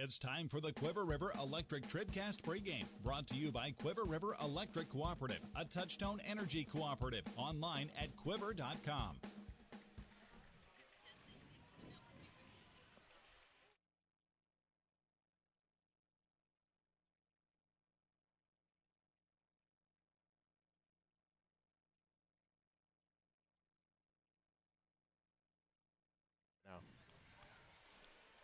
It's time for the Quiver River Electric TribCast pregame, brought to you by Quiver River Electric Cooperative, a Touchstone Energy Cooperative, online at quiver.com. Now,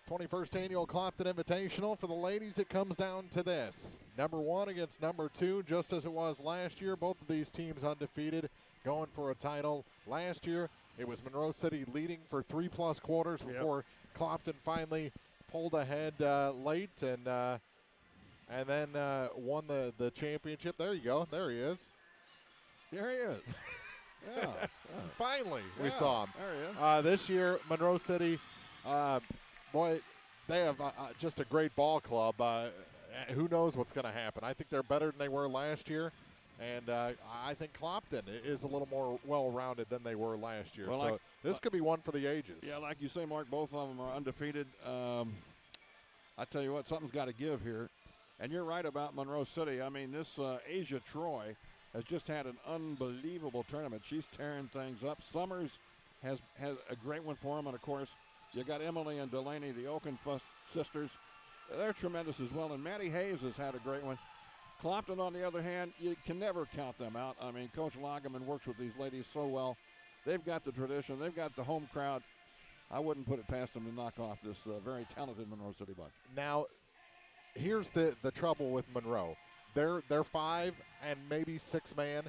21st Annual Clopton Invitational. For the ladies, it comes down to this. Number 1 against number 2, just as it was last year. Both of these teams undefeated, going for a title. Last year, it was Monroe City leading for 3+ quarters before Clopton finally pulled ahead late and then won the championship. There you go. There he is. There he is. Yeah. Finally, we saw him. There he is. This year, Monroe City, boy, they have just a great ball club. Who knows what's going to happen? I think they're better than they were last year, and I think Clopton is a little more well-rounded than they were last year. Well, this could be one for the ages. Yeah, like you say, Mark, both of them are undefeated. I tell you what, something's got to give here. And you're right about Monroe City. I mean, this Asia Troy has just had an unbelievable tournament. She's tearing things up. Summers has a great one for them, and, of course, you got Emily and Delaney, the Oakenfuss sisters. They're tremendous as well, and Maddie Hayes has had a great one. Clopton, on the other hand, you can never count them out. I mean, Coach Lagerman works with these ladies so well. They've got the tradition. They've got the home crowd. I wouldn't put it past them to knock off this very talented Monroe City bunch. Now, here's the trouble with Monroe. They're 5 and maybe 6 man,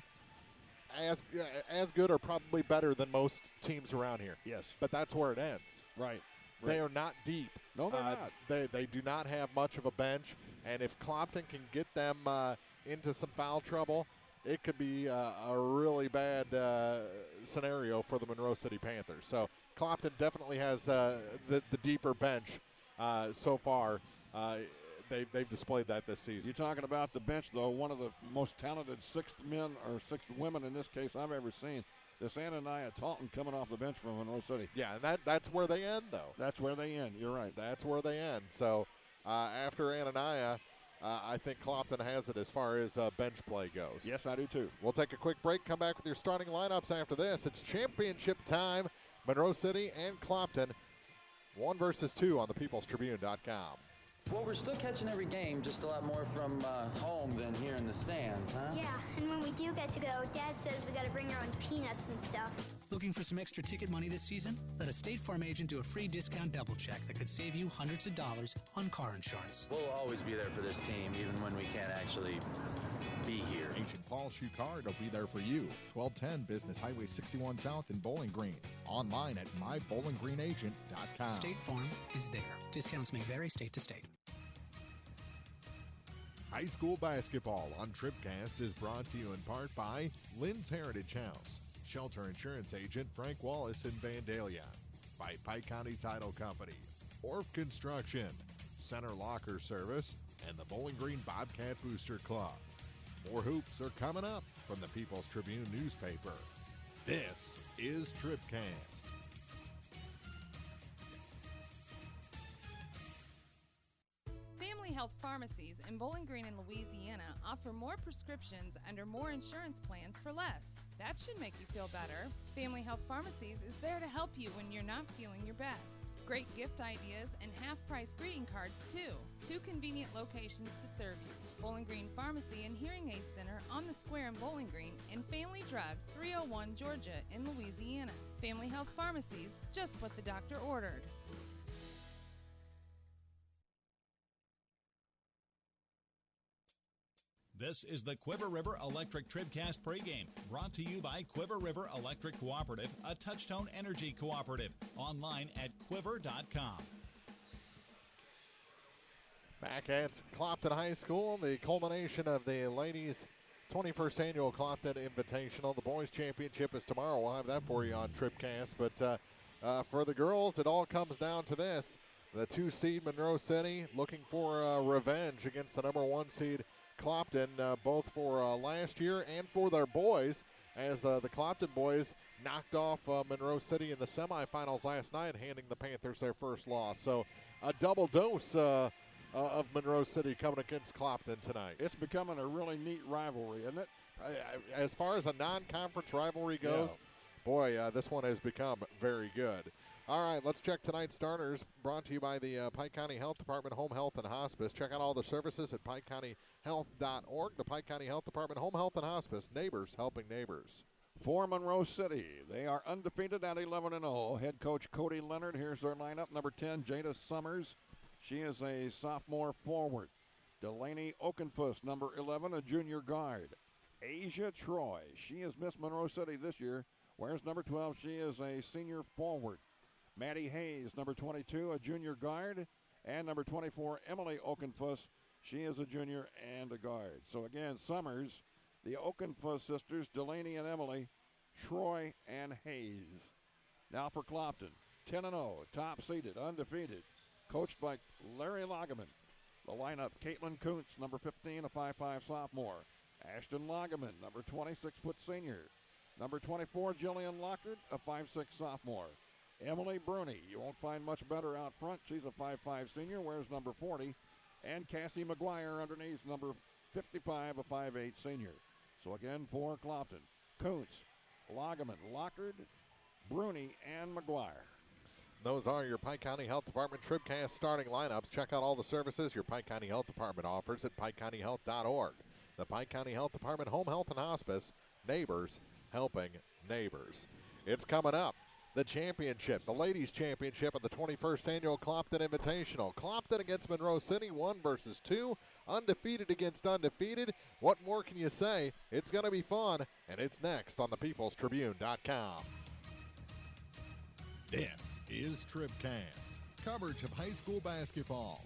as good or probably better than most teams around here. Yes. But that's where it ends. Right. They are not deep. No, they're not. They do not have much of a bench, and if Clopton can get them into some foul trouble, it could be a really bad scenario for the Monroe City Panthers. So Clopton definitely has the deeper bench so far. They've displayed that this season. You're talking about the bench, though, one of the most talented 6 men or 6 women in this case I've ever seen. This Ananiah Talton coming off the bench from Monroe City. Yeah, and that's where they end, though. That's where they end. You're right. That's where they end. So after Ananiah, I think Clopton has it as far as bench play goes. Yes, I do, too. We'll take a quick break, come back with your starting lineups after this. It's championship time, Monroe City and Clopton, 1 versus 2 on thepeoplestribune.com. Well, we're still catching every game, just a lot more from home than here in the stands, huh? Yeah, and when we do get to go, Dad says we got to bring our own peanuts and stuff. Looking for some extra ticket money this season? Let a State Farm agent do a free discount double check that could save you hundreds of dollars on car insurance. We'll always be there for this team, even when we can't actually be here. Agent Paul Schucard will be there for you. 1210 Business Highway 61 South in Bowling Green. Online at mybowlinggreenagent.com. State Farm is there. Discounts may vary state to state. High school basketball on TribCast is brought to you in part by Lynn's Heritage House, Shelter Insurance Agent Frank Wallace in Vandalia, by Pike County Title Company, Orff Construction, Center Locker Service, and the Bowling Green Bobcat Booster Club. More hoops are coming up from the People's Tribune newspaper. This is TribCast. Family Health Pharmacies in Bowling Green and Louisiana offer more prescriptions under more insurance plans for less. That should make you feel better. Family Health Pharmacies is there to help you when you're not feeling your best. Great gift ideas and half-price greeting cards, too. 2 convenient locations to serve you. Bowling Green Pharmacy and Hearing Aid Center on the Square in Bowling Green, and Family Drug, 301 Georgia in Louisiana. Family Health Pharmacies, just what the doctor ordered. This is the Quiver River Electric TribCast pregame, brought to you by Quiver River Electric Cooperative, a Touchstone Energy Cooperative, online at quiver.com. Back at Clopton High School, the culmination of the ladies' 21st Annual Clopton Invitational. The boys' championship is tomorrow. We'll have that for you on TribCast. But for the girls, it all comes down to this. The 2 seed Monroe City looking for revenge against the number 1 seed Clopton, both for last year and for their boys, as the Clopton boys knocked off Monroe City in the semifinals last night, handing the Panthers their first loss. So a double dose of Monroe City coming against Clopton tonight. It's becoming a really neat rivalry, isn't it? As far as a non-conference rivalry goes, boy, this one has become very good. All right, let's check tonight's starters, brought to you by the Pike County Health Department Home Health and Hospice. Check out all the services at pikecountyhealth.org. The Pike County Health Department Home Health and Hospice, neighbors helping neighbors. For Monroe City, they are undefeated at 11-0. Head coach Cody Leonard, here's their lineup. Number 10, Jada Summers. She is a sophomore forward. Delaney Okenfuss, number 11, a junior guard. Asia Troy, she has missed Monroe City this year. Wears number 12, she is a senior forward. Maddie Hayes, number 22, a junior guard. And number 24, Emily Okenfuss, she is a junior and a guard. So again, Summers, the Okenfuss sisters, Delaney and Emily, Troy and Hayes. Now for Clopton, 10-0, top-seeded, undefeated, coached by Larry Lageman. The lineup, Caitlin Kuntz, number 15, a 5'5 sophomore. Ashton Lageman, number 26-foot senior. Number 24, Jillian Lockard, a 5'6 sophomore. Emily Bruni, you won't find much better out front. She's a 5'5 senior, wears number 40. And Cassie McGuire underneath, number 55, a 5'8 senior. So again, for Clopton, Kuntz, Lageman, Lockard, Bruni, and McGuire. Those are your Pike County Health Department TribCast starting lineups. Check out all the services your Pike County Health Department offers at pikecountyhealth.org. The Pike County Health Department Home Health and Hospice, neighbors helping neighbors. It's coming up. The championship, the ladies' championship of the 21st Annual Clopton Invitational. Clopton against Monroe City, 1 versus 2. Undefeated against undefeated. What more can you say? It's going to be fun, and it's next on thepeoplestribune.com. This is TribCast, coverage of high school basketball.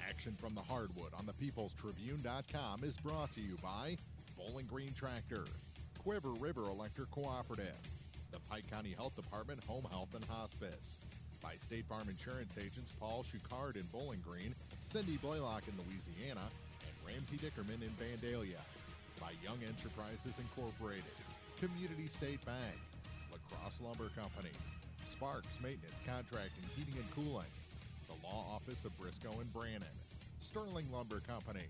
Action from the hardwood on thepeoplestribune.com is brought to you by Bowling Green Tractor, Quiver River Electric Cooperative, the Pike County Health Department Home Health and Hospice, by State Farm Insurance agents Paul Schuchard in Bowling Green, Cindy Blaylock in Louisiana, and Ramsey Dickerman in Vandalia, by Young Enterprises Incorporated, Community State Bank, La Crosse Lumber Company, Sparks Maintenance Contracting, Heating and Cooling, the Law Office of Briscoe and Brannon, Sterling Lumber Company,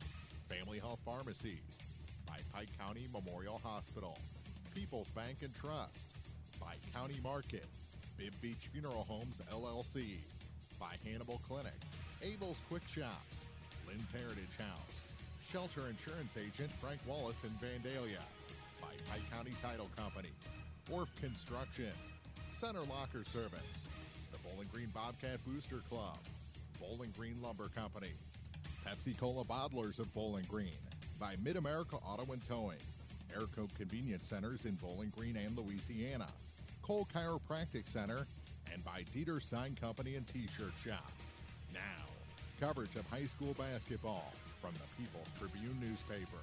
Family Health Pharmacies, by Pike County Memorial Hospital, People's Bank and Trust, by County Market, Bibb Beach Funeral Homes, LLC, by Hannibal Clinic, Abel's Quick Shops, Lynn's Heritage House, Shelter Insurance Agent Frank Wallace in Vandalia, by Pike County Title Company, Wharf Construction, Center Locker Service, the Bowling Green Bobcat Booster Club, Bowling Green Lumber Company, Pepsi-Cola Bottlers of Bowling Green, by Mid-America Auto and Towing, Aircoat Convenience Centers in Bowling Green and Louisiana, Cole Chiropractic Center, and by Dieter Sign Company and T-Shirt Shop. Now, coverage of high school basketball from the People's Tribune newspaper.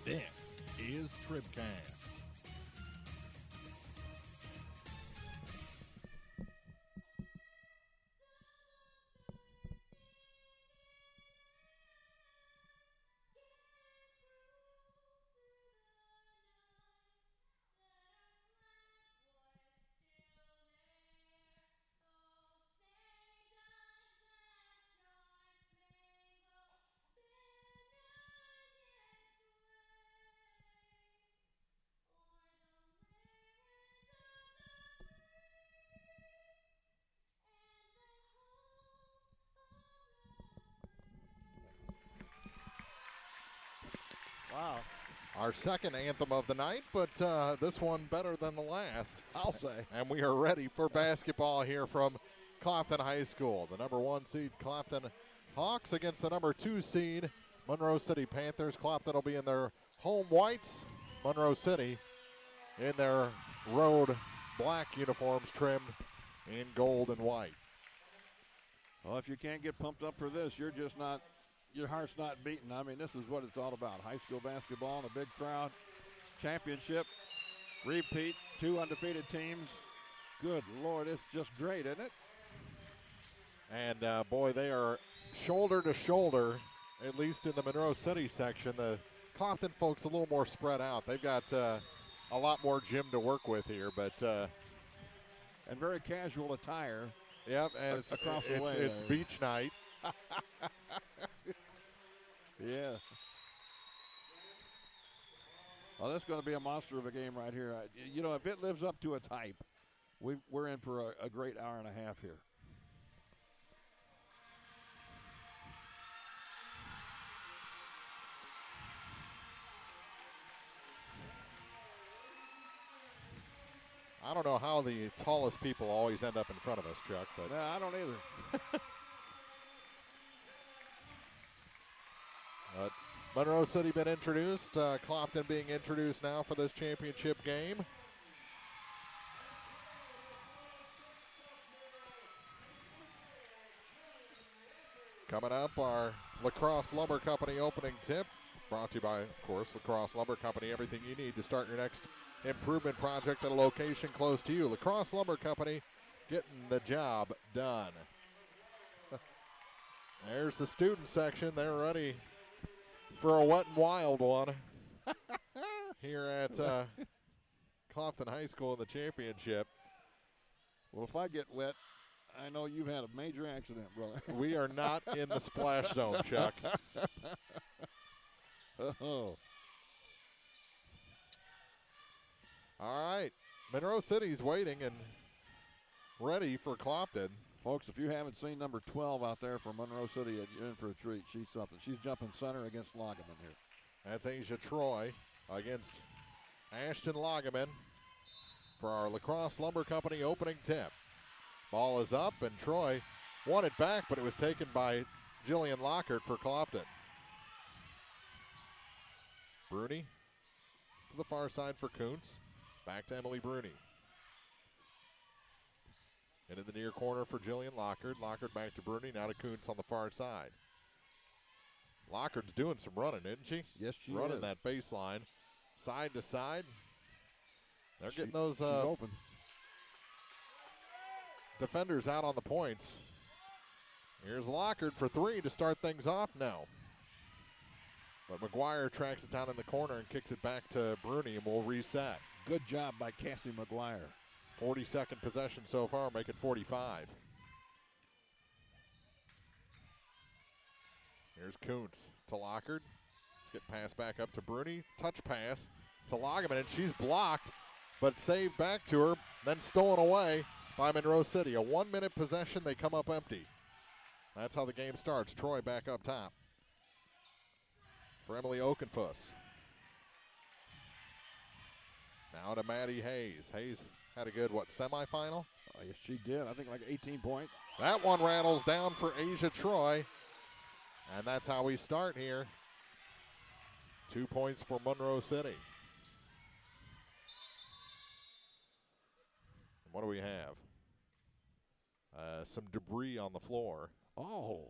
This is TribCast. Wow. Our second anthem of the night, but this one better than the last. I'll say. And we are ready for basketball here from Clopton High School. The number 1 seed Clopton Hawks against the number 2 seed Monroe City Panthers. Clopton will be in their home whites. Monroe City in their road black uniforms trimmed in gold and white. Well, if you can't get pumped up for this, you're just not, your heart's not beating. I mean, this is what it's all about. High school basketball and a big crowd. Championship, repeat, 2 undefeated teams. Good Lord, it's just great, isn't it? And, boy, they are shoulder to shoulder, at least in the Monroe City section. The Clopton folks a little more spread out. They've got a lot more gym to work with here, but and very casual attire. Yep, and across the way. It's beach night. Yeah. Well, that's going to be a monster of a game right here. You know, if it lives up to its hype, we're in for a great hour and a half here. I don't know how the tallest people always end up in front of us, Chuck. But No, I don't either. But Monroe City been introduced. Clopton being introduced now for this championship game. Coming up, our Lacrosse Lumber Company opening tip. Brought to you by, of course, Lacrosse Lumber Company. Everything you need to start your next improvement project at a location close to you. Lacrosse Lumber Company, getting the job done. There's the student section. They're ready for a wet and wild one here at Clopton High School in the championship. Well, if I get wet, I know you've had a major accident, brother. We are not in the splash zone, Chuck. Oh. All right. Monroe City's waiting and ready for Clopton. Folks, if you haven't seen number 12 out there for Monroe City, you're in for a treat. She's something. She's jumping center against Lagaman here. That's Asia Troy against Ashton Lagaman for our Lacrosse Lumber Company opening tip. Ball is up, and Troy won it back, but it was taken by Jillian Lockhart for Clopton. Bruni to the far side for Kuntz. Back to Emily Bruni. Into the near corner for Jillian Lockhart. Lockhart back to Bruni, now to Kuntz on the far side. Lockhart's doing some running, isn't she? Yes, she running is. that baseline, side to side. They're getting those open defenders out on the points. Here's Lockhart for three to start things off now. But McGuire tracks it down in the corner and kicks it back to Bruni, and we'll reset. Good job by Cassie McGuire. 40-second possession so far, make it 45. Here's Kuntz to Lockhart. Let's get pass back up to Bruni. Touch pass to Lagaman, and she's blocked, but saved back to her, then stolen away by Monroe City. A 1-minute possession, they come up empty. That's how the game starts. Troy back up top for Emily Okenfuss. Now to Maddie Hayes. Hayes had a good, semifinal? Oh, yes, she did. I think like 18 points. That one rattles down for Asia Troy. And that's how we start here. 2 points for Monroe City. And what do we have? Some debris on the floor. Oh,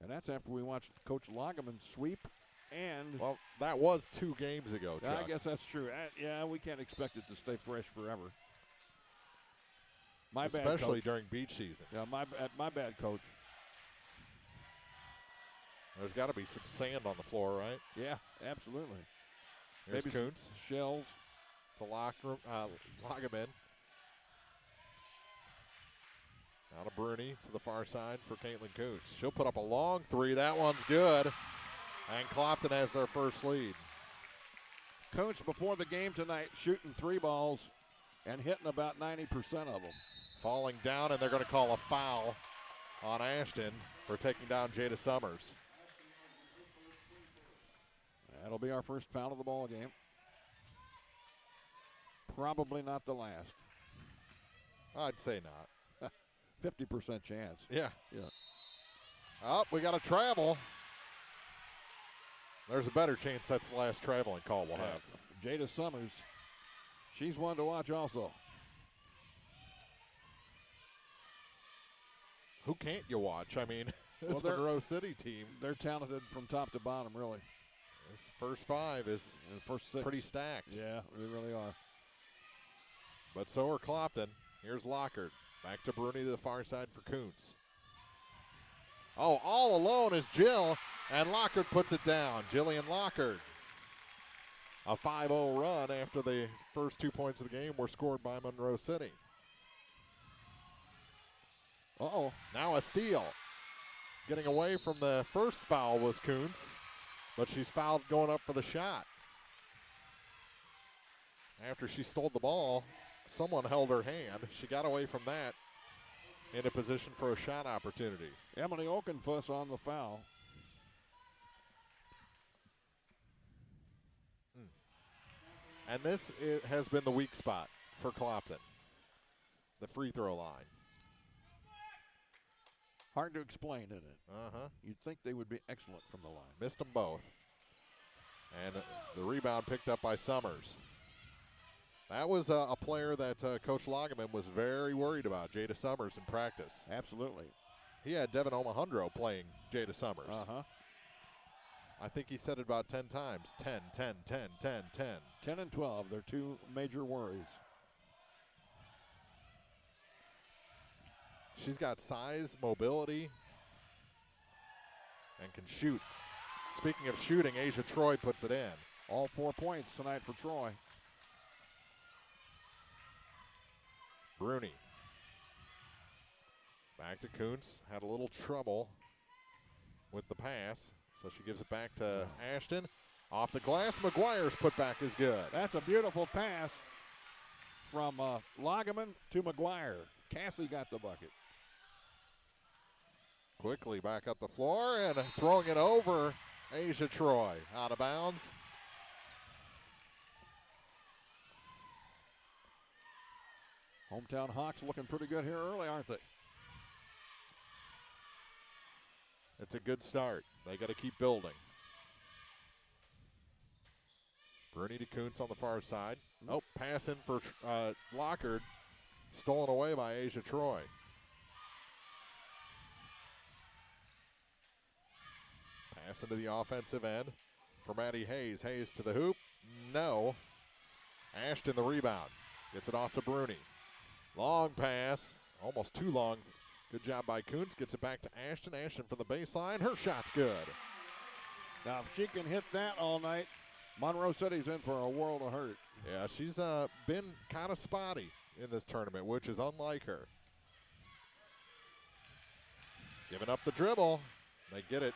and that's after we watched Coach Lagaman sweep. And well, that was 2 games ago, Chuck. I guess that's true. Yeah, we can't expect it to stay fresh forever. My bad, especially Coach. During beach season. Yeah, my bad, Coach. There's got to be some sand on the floor, right? Yeah, absolutely. Here's maybe Kuntz. Shells. To Lagaman. Now to Bruni to the far side for Caitlin Kuntz. She'll put up a long three. That one's good. And Clopton has their first lead. Kuntz before the game tonight shooting 3 balls and hitting about 90% of them. Falling down, and they're going to call a foul on Ashton for taking down Jada Summers. That'll be our first foul of the ball game. Probably not the last. I'd say not. 50% chance. Yeah. Yeah. Oh, we got to travel. There's a better chance that's the last traveling call we'll have. Jada Summers, she's one to watch also. Who can't you watch? I mean, this well, Monroe City team. They're talented from top to bottom, really. This first 5 is first 6. Pretty stacked. Yeah, they really are. But so are Clopton. Here's Lockhart. Back to Bruni to the far side for Kuntz. Oh, all alone is Jill, and Lockhart puts it down. Jillian Lockhart. A 5-0 run after the first 2 points of the game were scored by Monroe City. Uh-oh. Now a steal. Getting away from the first foul was Kuntz, but she's fouled going up for the shot. After she stole the ball, someone held her hand. She got away from that in a position for a shot opportunity. Emily Okenfuss on the foul. And this has been the weak spot for Clopton, the free throw line. Hard to explain, isn't it? Uh-huh. You'd think they would be excellent from the line. Missed them both. And the rebound picked up by Summers. That was a player that Coach Lageman was very worried about, Jada Summers, in practice. Absolutely. He had Devin Omohundro playing Jada Summers. Uh-huh. I think he said it about 10 times. 10, 10, 10, 10, 10. 10 and 12, they're two major worries. She's got size, mobility, and can shoot. Speaking of shooting, Asia Troy puts it in. All 4 points tonight for Troy. Bruni. Back to Kuntz. Had a little trouble with the pass, so she gives it back to Ashton. Off the glass, McGuire's putback is good. That's a beautiful pass from Lageman to McGuire. Cassie got the bucket. Quickly back up the floor and throwing it over Asia Troy. Out of bounds. Hometown Hawks looking pretty good here early, aren't they? It's a good start. They got to keep building. Bruni to Kuntz on the far side. Oh, pass in for Lockard. Stolen away by Asia Troy. Pass into the offensive end for Maddie Hayes. Hayes to the hoop. No. Ashton the rebound. Gets it off to Bruni. Long pass. Almost too long. Good job by Kuntz. Gets it back to Ashton. Ashton from the baseline. Her shot's good. Now, if she can hit that all night, Monroe City's in for a world of hurt. Yeah, she's been kind of spotty in this tournament, which is unlike her. Giving up the dribble. They get it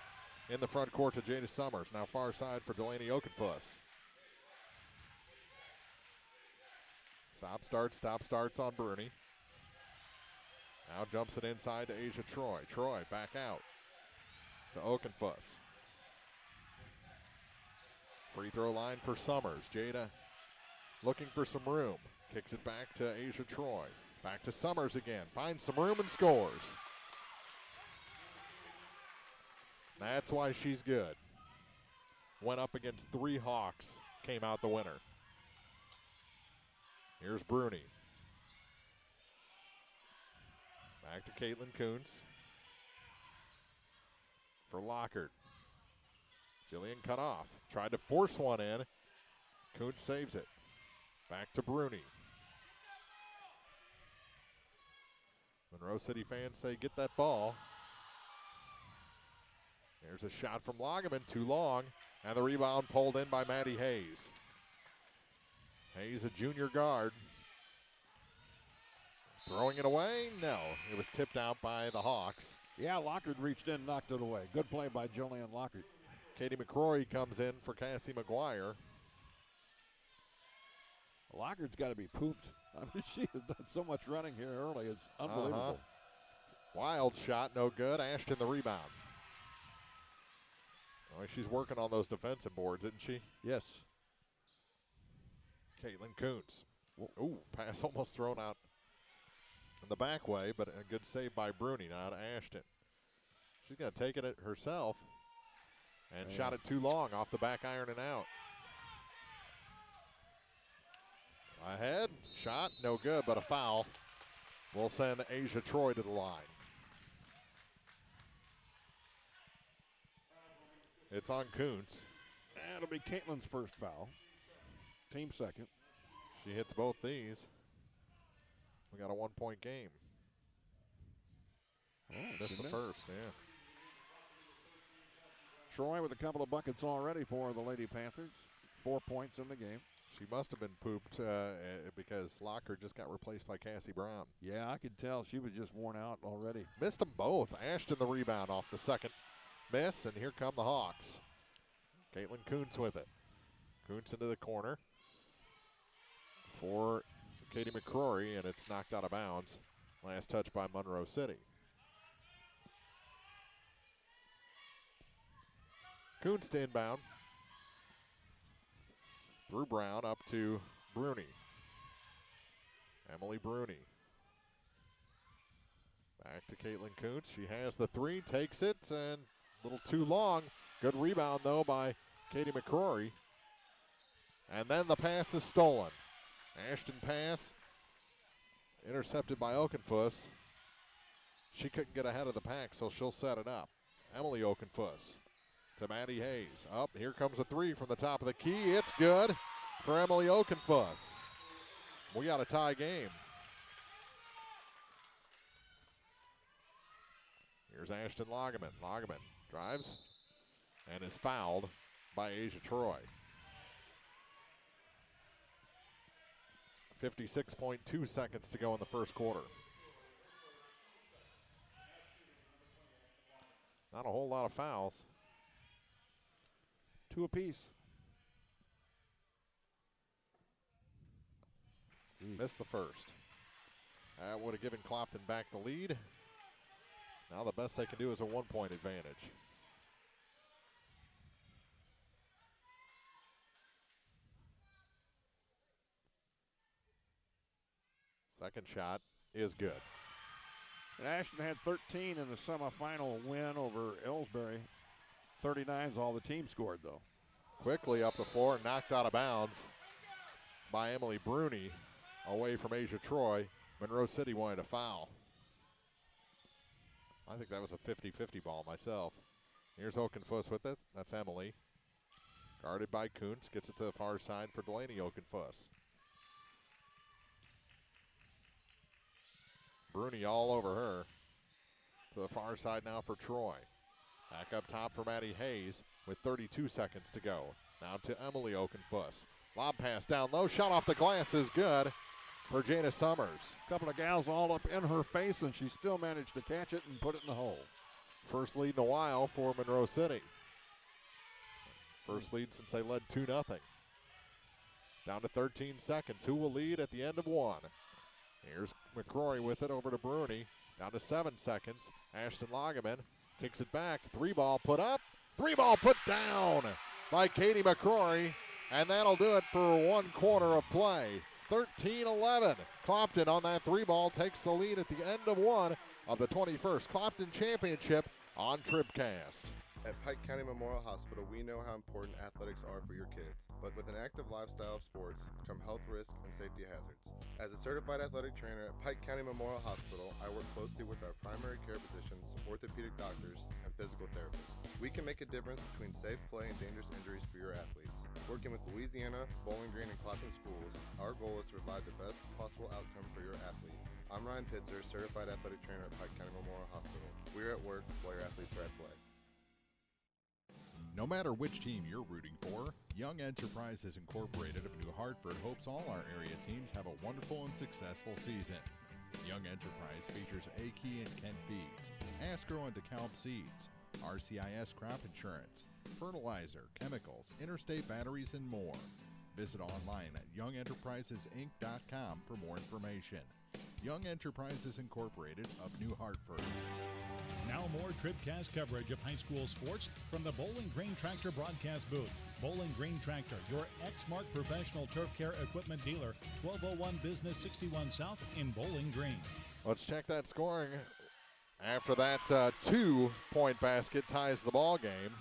in the front court to Jada Summers. Now far side for Delaney Okenfuss. Stop starts on Bruni. Now jumps it inside to Asia Troy. Troy back out to Okenfuss. Free throw line for Summers. Jada looking for some room. Kicks it back to Asia Troy. Back to Summers again. Finds some room and scores. That's why she's good. Went up against 3 Hawks. Came out the winner. Here's Bruni. Back to Caitlin Kuntz. For Lockard. Jillian cut off. Tried to force one in. Kuntz saves it. Back to Bruni. Monroe City fans say, get that ball. There's a shot from Lageman, too long. And the rebound pulled in by Maddie Hayes. Hayes, a junior guard. Throwing it away? No. It was tipped out by the Hawks. Yeah, Lockard reached in, knocked it away. Good play by Jillian Lockard. Katie McCrory comes in for Cassie McGuire. Lockard's got to be pooped. I mean, she has done so much running here early. It's unbelievable. Wild shot, no good. Ashton the rebound. Oh, she's working on those defensive boards, isn't she? Yes. Caitlin Kuntz. Ooh, pass almost thrown out in the back way, but a good save by Bruni, now to Ashton. She's going to take it herself and shot it too long off the back iron and out. Ahead, shot, no good, but a foul will send Asia Troy to the line. It's on Kuntz. That'll be Caitlin's first foul. Team second. She hits both these. We got a 1-point game. Oh, Missed the first, yeah. Troy with a couple of buckets already for the Lady Panthers. 4 points in the game. She must have been pooped because Locker just got replaced by Cassie Brown. Yeah, I could tell she was just worn out already. Missed them both. Ashton the rebound off the second miss, and here come the Hawks. Caitlin Kuntz with it. Kuntz into the corner for Katie McCrory, and it's knocked out of bounds. Last touch by Monroe City. Kuntz to inbound. Through Brown up to Bruni. Emily Bruni. Back to Caitlin Kuntz. She has the three, takes it, and a little too long. Good rebound, though, by Katie McCrory. And then the pass is stolen. Ashton pass, intercepted by Okenfuss. She couldn't get ahead of the pack, so she'll set it up. Emily Okenfuss to Maddie Hayes. Up, here comes a three from the top of the key. It's good for Emily Okenfuss. We got a tie game. Here's Ashton Lagerman. Lagerman drives and is fouled by Asia Troy. 56.2 seconds to go in the first quarter. Not a whole lot of fouls. 2 apiece. Missed the first. That would have given Clopton back the lead. Now the best they can do is a 1-point advantage. Second shot is good. And Ashton had 13 in the semifinal win over Ellsbury. 39 is all the team scored, though. Quickly up the floor, knocked out of bounds by Emily Bruni, away from Asia Troy. Monroe City wanted a foul. I think that was a 50-50 ball myself. Here's Okenfuss with it. That's Emily. Guarded by Kuntz. Gets it to the far side for Delaney Okenfuss. Bruni all over her. To the far side now for Troy. Back up top for Maddie Hayes with 32 seconds to go. Now to Emily Okenfuss. Lob pass down low. Shot off the glass is good for Jada Summers. A couple of gals all up in her face, and she still managed to catch it and put it in the hole. First lead in a while for Monroe City. First lead since they led 2-0. Down to 13 seconds. Who will lead at the end of one? Here's McCrory with it over to Bruni. Down to 7 seconds. Ashton Lagerman kicks it back. 3-ball put up. 3-ball put down by Katie McCrory. And that'll do it for 1 quarter of play. 13-11. Clopton on that 3-ball takes the lead at the end of one of the 21st Clopton Championship on TribCast. At Pike County Memorial Hospital, we know how important athletics are for your kids. But with an active lifestyle of sports come health risks and safety hazards. As a certified athletic trainer at Pike County Memorial Hospital, I work closely with our primary care physicians, orthopedic doctors, and physical therapists. We can make a difference between safe play and dangerous injuries for your athletes. Working with Louisiana, Bowling Green, and Clopton schools, our goal is to provide the best possible outcome for your athlete. I'm Ryan Pitzer, certified athletic trainer at Pike County Memorial Hospital. We're at work while your athletes are at play. No matter which team you're rooting for, Young Enterprises Incorporated of New Hartford hopes all our area teams have a wonderful and successful season. Young Enterprise features A-Key and Kent Feeds, Asco and DeKalb Seeds, RCIS Crop Insurance, fertilizer, chemicals, interstate batteries, and more. Visit online at youngenterprisesinc.com for more information. Young Enterprises Incorporated of New Hartford. Now more TribCast coverage of high school sports from the Bowling Green Tractor broadcast booth. Bowling Green Tractor, your Exmark professional turf care equipment dealer, 1201 Business 61 South in Bowling Green. Let's check that scoring. After that 2-point basket ties the ball game.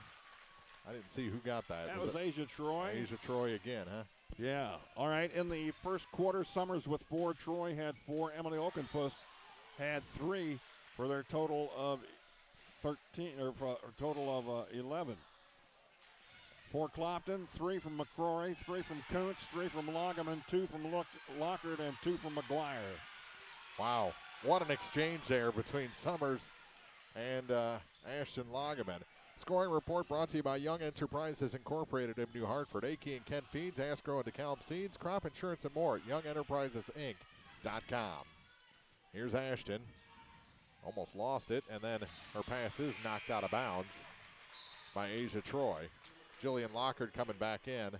I didn't see who got that. That was Asia Troy. Asia Troy again, huh? Yeah. All right. In the first quarter, Summers with 4. Troy had 4. Emily Okenfuss had 3 for their total of 13, or for a total of 11. For Clopton, 3 from McCrory, 3 from Kuntz, 3 from Lagerman, 2 from Lockard, and 2 from McGuire. Wow. What an exchange there between Summers and Ashton Lagerman. Scoring report brought to you by Young Enterprises Incorporated of New Hartford. Aki and Ken Feeds, Asgrow and DeKalb Seeds, crop insurance and more at YoungEnterprisesInc.com. Here's Ashton. Almost lost it, and then her pass is knocked out of bounds by Asia Troy. Jillian Lockard coming back in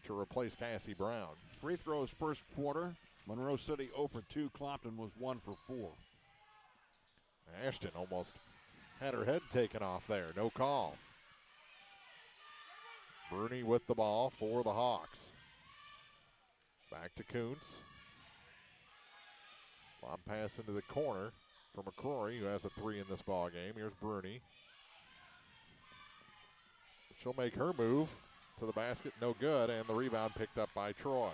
to replace Cassie Brown. Free throws first quarter. Monroe City 0 for 2. Clopton was 1 for 4. Ashton almost had her head taken off there. No call. Bruni with the ball for the Hawks. Back to Kuntz. Lob pass into the corner for McCrory, who has a 3 in this ball game. Here's Bruni. She'll make her move to the basket. No good, and the rebound picked up by Troy.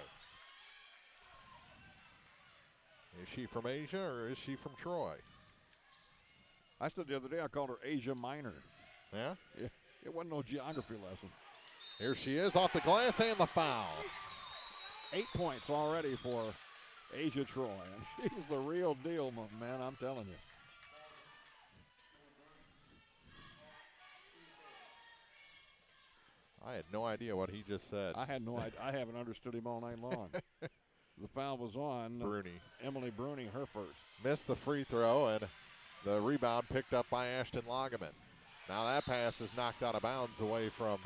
Is she from Asia or is she from Troy? I said the other day I called her Asia Minor. Yeah? It wasn't no geography lesson. Here she is off the glass and the foul. 8 points already for Asia Troy. And she's the real deal, man, I'm telling you. I had no idea what he just said. I had no idea. I haven't understood him all night long. The foul was on Bruni. Emily Bruni, her first. Missed the free throw, and the rebound picked up by Ashton Lageman. Now that pass is knocked out of bounds away from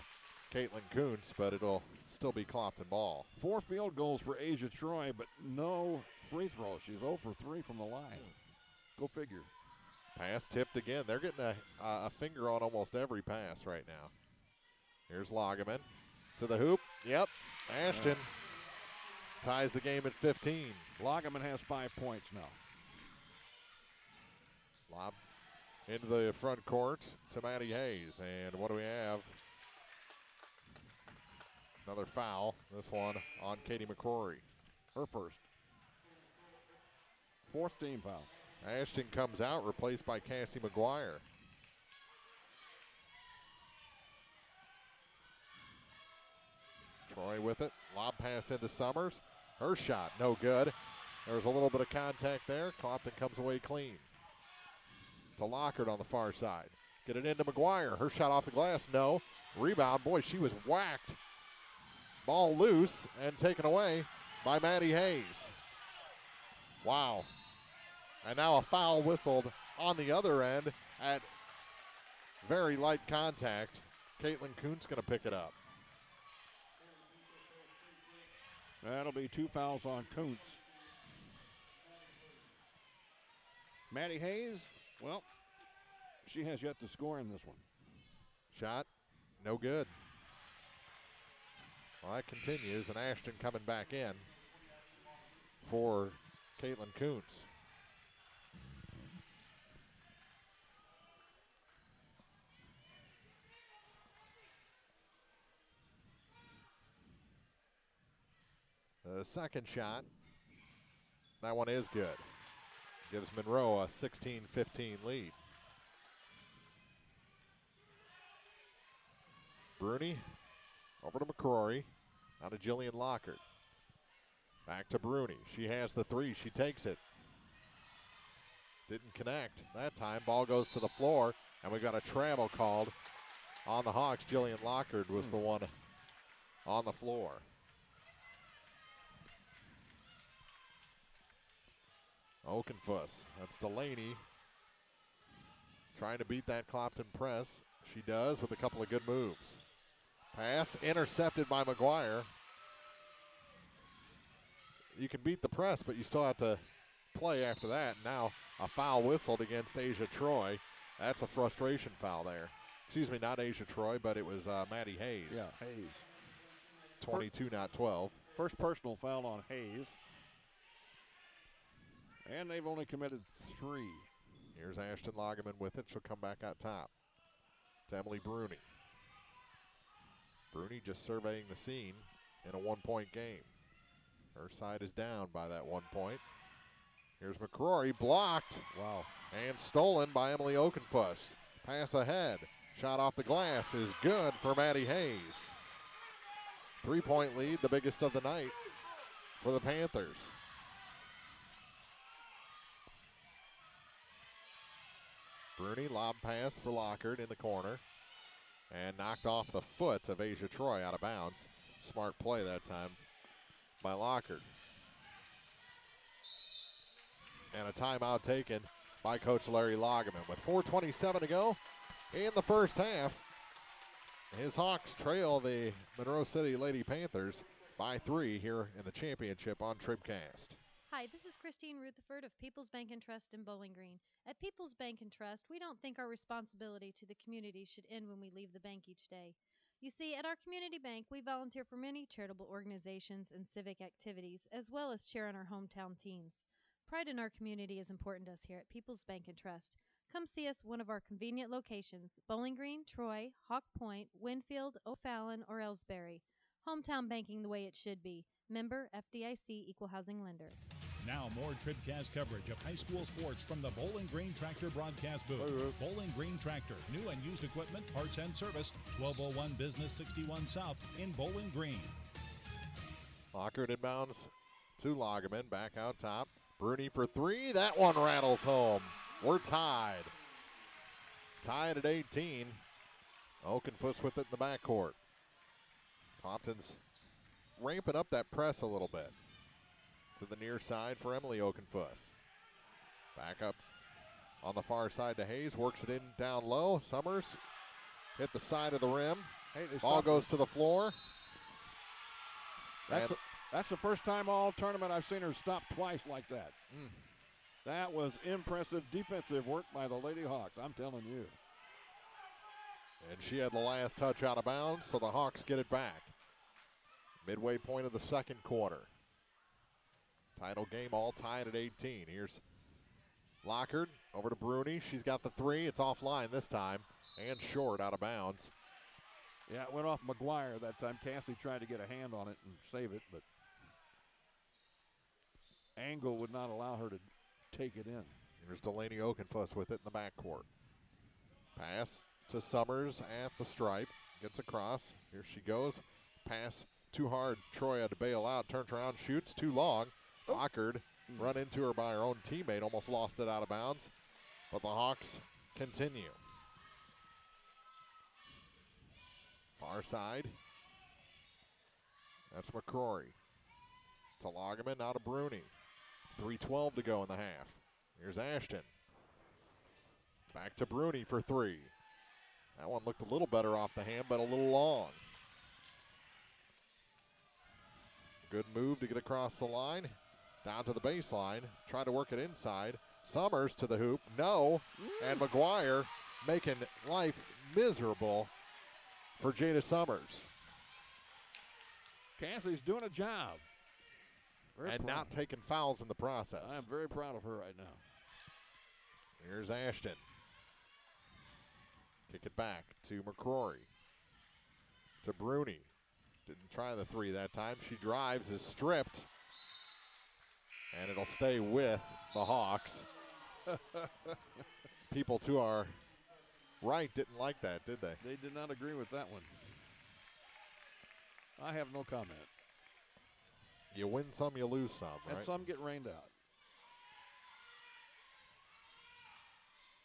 Caitlin Kuntz, but it'll still be Clopton ball. 4 field goals for Asia Troy, but no free throws. She's 0 for 3 from the line. Go figure. Pass tipped again. They're getting a finger on almost every pass right now. Here's Lageman to the hoop. Yep, Ashton ties the game at 15. Lageman has 5 points now. Lob into the front court to Maddie Hayes. And what do we have? Another foul. This one on Katie McCrory. Her first. 4th team foul. Ashton comes out, replaced by Cassie McGuire. Troy with it. Lob pass into Summers. Her shot, no good. There's a little bit of contact there. Clopton comes away clean. To Lockard on the far side. Get it into McGuire. Her shot off the glass, no. Rebound, boy, she was whacked. Ball loose and taken away by Maddie Hayes. Wow. And now a foul whistled on the other end at very light contact. Caitlin Kuntz going to pick it up. That'll be 2 fouls on Kuntz. Maddie Hayes, well, she has yet to score in this one. Shot, no good. Well, that continues, and Ashton coming back in for Caitlin Kuntz. The second shot, that one is good. Gives Monroe a 16-15 lead. Bruni over to McCrory. Now to Jillian Lockard. Back to Bruni. She has the 3. She takes it. Didn't connect that time. Ball goes to the floor, and we got a travel called on the Hawks. Jillian Lockard was the one on the floor. Okenfuss. That's Delaney trying to beat that Clopton press. She does with a couple of good moves. Pass intercepted by McGuire. You can beat the press, but you still have to play after that. Now a foul whistled against Asia Troy. That's a frustration foul there. Excuse me, not Asia Troy, but it was Maddie Hayes. Yeah, Hayes. 22, not 12. First personal foul on Hayes. And they've only committed 3. Here's Ashton Lageman with it. She'll come back out top to Emily Bruni. Bruni just surveying the scene in a 1-point game. Her side is down by that 1 point. Here's McCrory, blocked. Wow. And stolen by Emily Okenfuss. Pass ahead. Shot off the glass is good for Maddie Hayes. 3-point lead, the biggest of the night for the Panthers. Bruni, lob pass for Lockard in the corner. And knocked off the foot of Asia Troy out of bounds. Smart play that time by Lockard. And a timeout taken by Coach Larry Lagerman. With 4:27 to go in the first half, his Hawks trail the Monroe City Lady Panthers by 3 here in the championship on TribCast. Hi, this is Christine Rutherford of People's Bank and Trust in Bowling Green. At People's Bank and Trust, we don't think our responsibility to the community should end when we leave the bank each day. You see, at our community bank, we volunteer for many charitable organizations and civic activities, as well as cheer on our hometown teams. Pride in our community is important to us here at People's Bank and Trust. Come see us at one of our convenient locations, Bowling Green, Troy, Hawk Point, Winfield, O'Fallon, or Ellsbury. Hometown banking the way it should be. Member FDIC Equal Housing Lender. Now more TribCast coverage of high school sports from the Bowling Green Tractor broadcast booth. Bowling Green Tractor, new and used equipment, parts and service, 1201 Business 61 South in Bowling Green. Lockard inbounds to Lagerman, back out top. Bruni for 3, that one rattles home. We're tied. Tied at 18. Oakenfuss with it in the backcourt. Clopton's ramping up that press a little bit. To the near side for Emily Oakenfuss. Back up on the far side to Hayes. Works it in down low. Summers hit the side of the rim. Hey, ball goes to the floor. That's the first time all tournament I've seen her stop twice like that. That was impressive defensive work by the Lady Hawks, I'm telling you. And she had the last touch out of bounds, so the Hawks get it back. Midway point of the second quarter. Title game all tied at 18. Here's Lockard over to Bruni. She's got the 3. It's offline this time and short out of bounds. Yeah, it went off McGuire that time. Cassie tried to get a hand on it and save it, but Angle would not allow her to take it in. Here's Delaney Oakenfuss with it in the backcourt. Pass to Summers at the stripe. Gets across. Here she goes. Pass too hard. Troy had to bail out. Turns around, shoots too long. Lockard run into her by her own teammate. Almost lost it out of bounds. But the Hawks continue. Far side. That's McCrory. To Lagerman, now to Bruni. 3:12 to go in the half. Here's Ashton. Back to Bruni for 3. That one looked a little better off the hand, but a little long. Good move to get across the line. Down to the baseline. Try to work it inside. Summers to the hoop. No. And McGuire making life miserable for Jada Summers. Cassie's doing a job. And not taking fouls in the process. I am very proud of her right now. Here's Ashton. Kick it back to McCrory. To Bruni. Didn't try the 3 that time. She drives, is stripped. And it'll stay with the Hawks. People to our right didn't like that, did they? They did not agree with that one. I have no comment. You win some, you lose some, right? And some get rained out.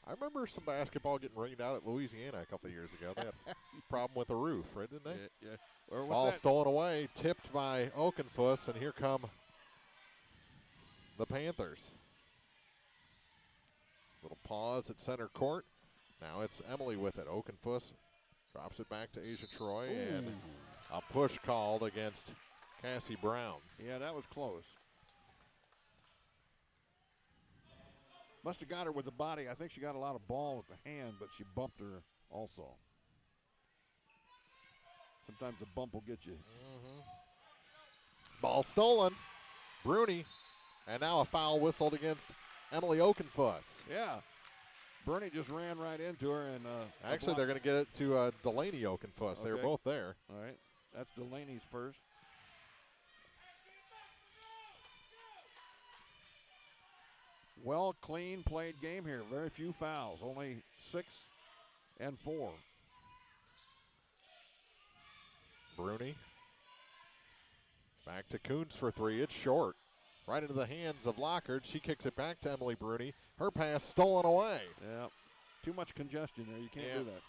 I remember some basketball getting rained out at Louisiana a couple of years ago. They had a problem with the roof, right, didn't they? Yeah. Ball stolen away, tipped by Oakenfuss, and here come the Panthers. Little pause at center court. Now it's Emily with it. Oakenfuss drops it back to Asia Troy, and a push called against Cassie Brown. Yeah, that was close. Must have got her with the body. I think she got a lot of ball with the hand, but she bumped her also. Sometimes the bump will get you. Ball stolen. Bruni. And now a foul whistled against Emily Oakenfuss. Yeah. Bruni just ran right into her. And actually, they're going to get it to Delaney Oakenfuss. Okay. They were both there. All right. That's Delaney's first. Well, clean played game here. Very few fouls. Only 6 and 4. Bruni. Back to Coons for 3. It's short. Right into the hands of Lockard. She kicks it back to Emily Bruni. Her pass stolen away. Yeah. too much congestion there. You can't do that.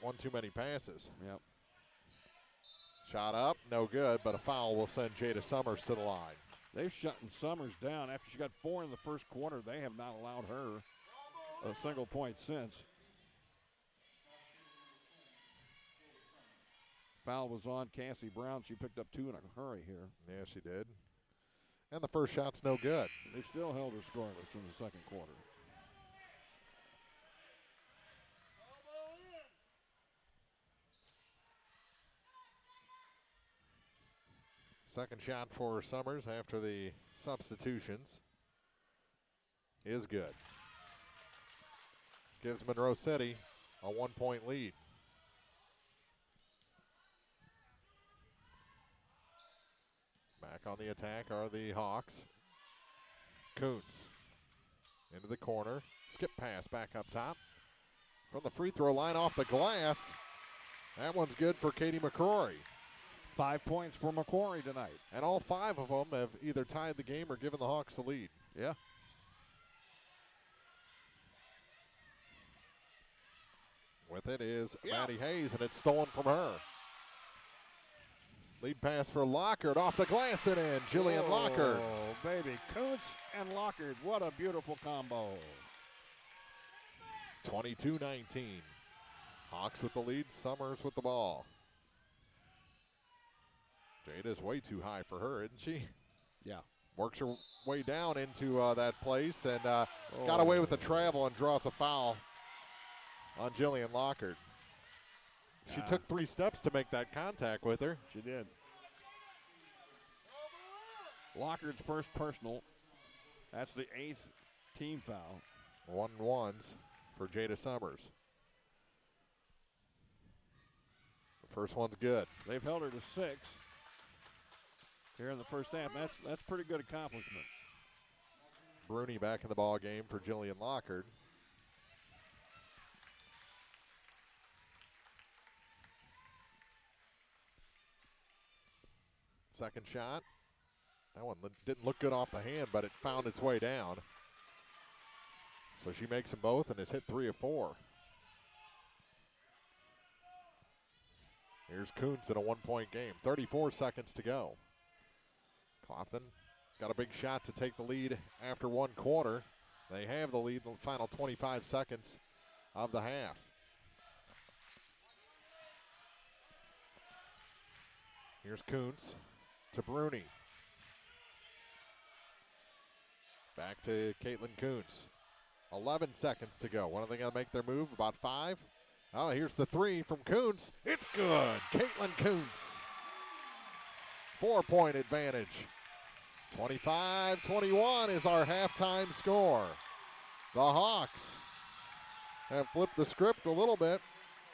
One too many passes. Yep. Shot up, no good, but a foul will send Jada Summers to the line. They've shut Summers down. After she got 4 in the first quarter, they have not allowed her a single point since. Foul was on Cassie Brown. She picked up 2 in a hurry here. Yeah, she did. And the first shot's no good. They still held her scoreless in the second quarter. Second shot for Summers after the substitutions is good. Gives Monroe City a 1-point lead. Back on the attack are the Hawks. Kuntz into the corner. Skip pass back up top. From the free throw line off the glass. That one's good for Katie McCrory. 5 points for McCrory tonight. And all 5 of them have either tied the game or given the Hawks the lead. Yeah. With it is Maddie Hayes, and it's stolen from her. Lead pass for Lockard off the glass and in. Jillian Lockard. Oh, baby. Kuntz and Lockard. What a beautiful combo. 22-19. Hawks with the lead. Summers with the ball. Jada's way too high for her, isn't she? Yeah. Works her way down into that place and got away with the travel and draws a foul on Jillian Lockard. She took 3 steps to make that contact with her. She did. Lockard's first personal. That's the 8th team foul. 1-1s for Jada Summers. The first one's good. They've held her to 6 here in the first half. That's pretty good accomplishment. Bruni back in the ball game for Jillian Lockard. Second shot. That one didn't look good off the hand, but it found its way down. So she makes them both and has hit 3 of 4. Here's Kuntz in a 1-point game. 34 seconds to go. Clopton got a big shot to take the lead after 1 quarter. They have the lead in the final 25 seconds of the half. Here's Kuntz to Bruni. Back to Caitlin Kuntz. 11 seconds to go. When are they going to make their move? About 5? Oh, here's the 3 from Kuntz. It's good. Caitlin Kuntz. 4-point advantage. 25-21 is our halftime score. The Hawks have flipped the script a little bit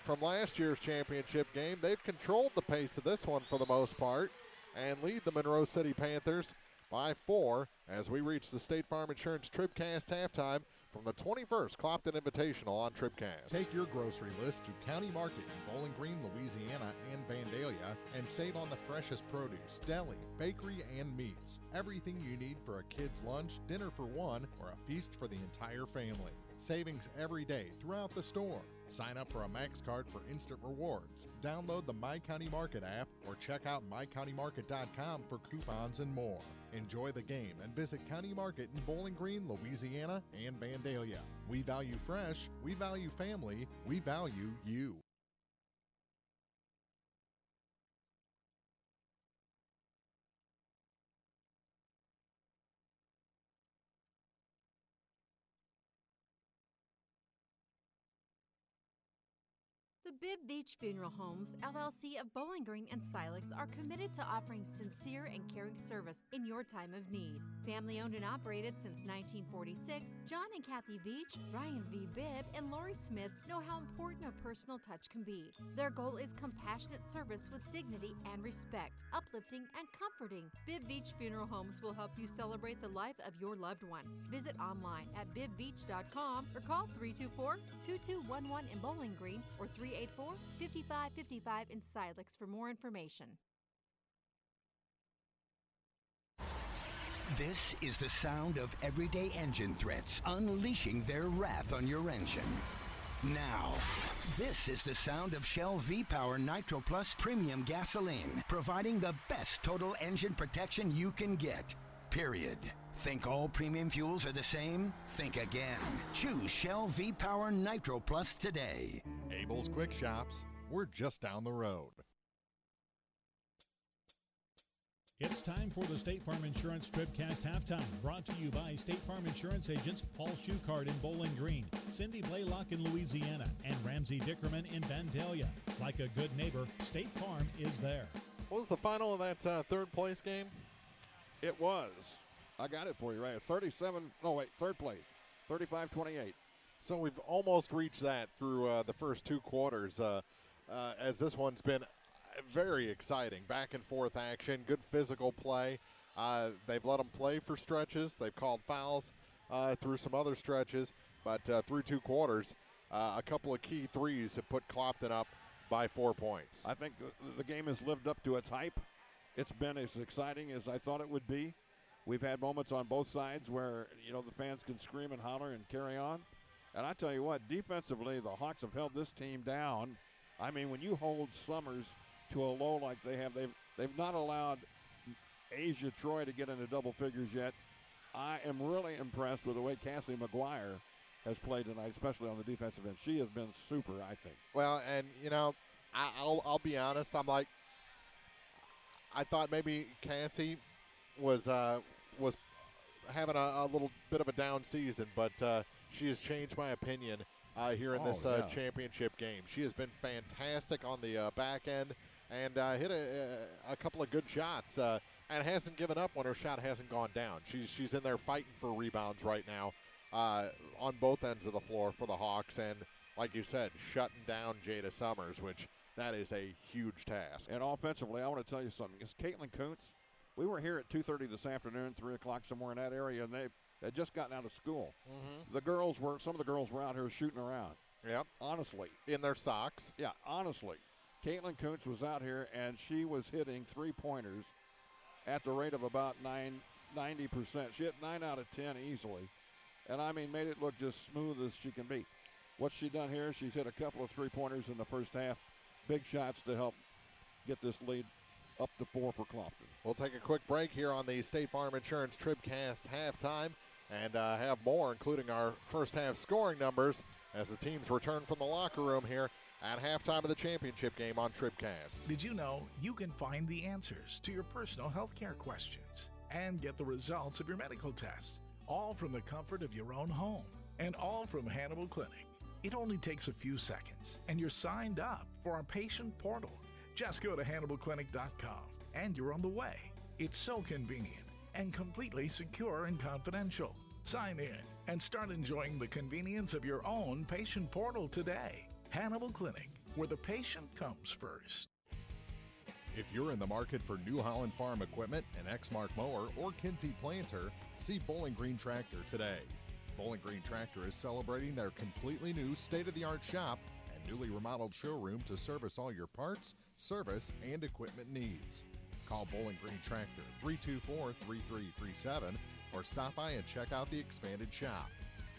from last year's championship game. They've controlled the pace of this one for the most part and lead the Monroe City Panthers by 4 as we reach the State Farm Insurance TribCast halftime from the 21st Clopton Invitational on TribCast. Take your grocery list to County Market in Bowling Green, Louisiana and Vandalia and save on the freshest produce, deli, bakery, and meats. Everything you need for a kid's lunch, dinner for one, or a feast for the entire family. Savings every day throughout the store. Sign up for a Max card for instant rewards. Download the My County Market app or check out mycountymarket.com for coupons and more. Enjoy the game and visit County Market in Bowling Green, Louisiana and Vandalia. We value fresh, we value family, we value you. The Bibb Beach Funeral Homes, LLC of Bowling Green and Silex are committed to offering sincere and caring service in your time of need. Family owned and operated since 1946, John and Kathy Beach, Ryan V. Bibb, and Lori Smith know how important a personal touch can be. Their goal is compassionate service with dignity and respect, uplifting and comforting. Bibb Beach Funeral Homes will help you celebrate the life of your loved one. Visit online at bibbbeach.com or call 324-2211 in Bowling Green or 384-5555 in Silex for more information. This is the sound of everyday engine threats unleashing their wrath on your engine. Now, this is the sound of Shell V-Power Nitro Plus Premium Gasoline, providing the best total engine protection you can get. Period. Think all premium fuels are the same? Think again. Choose Shell V-Power Nitro Plus today. Abel's Quick Shops. We're just down the road. It's time for the State Farm Insurance TribCast Halftime, brought to you by State Farm Insurance agents Paul Schuchard in Bowling Green, Cindy Blaylock in Louisiana, and Ramsey Dickerman in Vandalia. Like a good neighbor, State Farm is there. What was the final of that third place game? It was. I got it for you right. Third place. 35-28. So we've almost reached that through the first two quarters, as this one's been very exciting. Back and forth action, good physical play. They've let them play for stretches. They've called fouls through some other stretches, but through two quarters, a couple of key threes have put Clopton up by 4 points. I think the game has lived up to its hype. It's been as exciting as I thought it would be. We've had moments on both sides where, the fans can scream and holler and carry on. And I tell you what, defensively, the Hawks have held this team down. I mean, when you hold Summers to a low like they have, they've not allowed Asia Troy to get into double figures yet. I am really impressed with the way Cassie McGuire has played tonight, especially on the defensive end. She has been super, I think. Well, and, I'll be honest. I thought maybe Cassie was having a little bit of a down season, but she has changed my opinion here in this championship game. She has been fantastic on the back end and hit a couple of good shots and hasn't given up when her shot hasn't gone down. She's in there fighting for rebounds right now on both ends of the floor for the Hawks, and like you said, shutting down Jada Summers, which that is a huge task. And offensively, I want to tell you something. It's Caitlin Kuntz. We were here at 2:30 this afternoon, 3 o'clock, somewhere in that area, and they had just gotten out of school. Mm-hmm. Some of the girls were out here shooting around. Yep. Honestly. In their socks. Yeah, honestly. Caitlin Kuntz was out here, and she was hitting three-pointers at the rate of about 90%. She hit 9 out of 10 easily, and, made it look just smooth as she can be. What's she done here? She's hit a couple of three-pointers in the first half. Big shots to help get this lead up to 4 for Clopton. We'll take a quick break here on the State Farm Insurance TribCast halftime and have more, including our first half scoring numbers as the teams return from the locker room here at halftime of the championship game on TribCast. Did you know you can find the answers to your personal health care questions and get the results of your medical tests, all from the comfort of your own home and all from Hannibal Clinic? It only takes a few seconds and you're signed up for our patient portal. Just go to HannibalClinic.com and you're on the way. It's so convenient and completely secure and confidential. Sign in and start enjoying the convenience of your own patient portal today. Hannibal Clinic, where the patient comes first. If you're in the market for New Holland Farm equipment, an Exmark mower, or Kinsey planter, see Bowling Green Tractor today. Bowling Green Tractor is celebrating their completely new state-of-the-art shop and newly remodeled showroom to service all your parts, service, and equipment needs. Call Bowling Green Tractor 324-3337 or stop by and check out the expanded shop.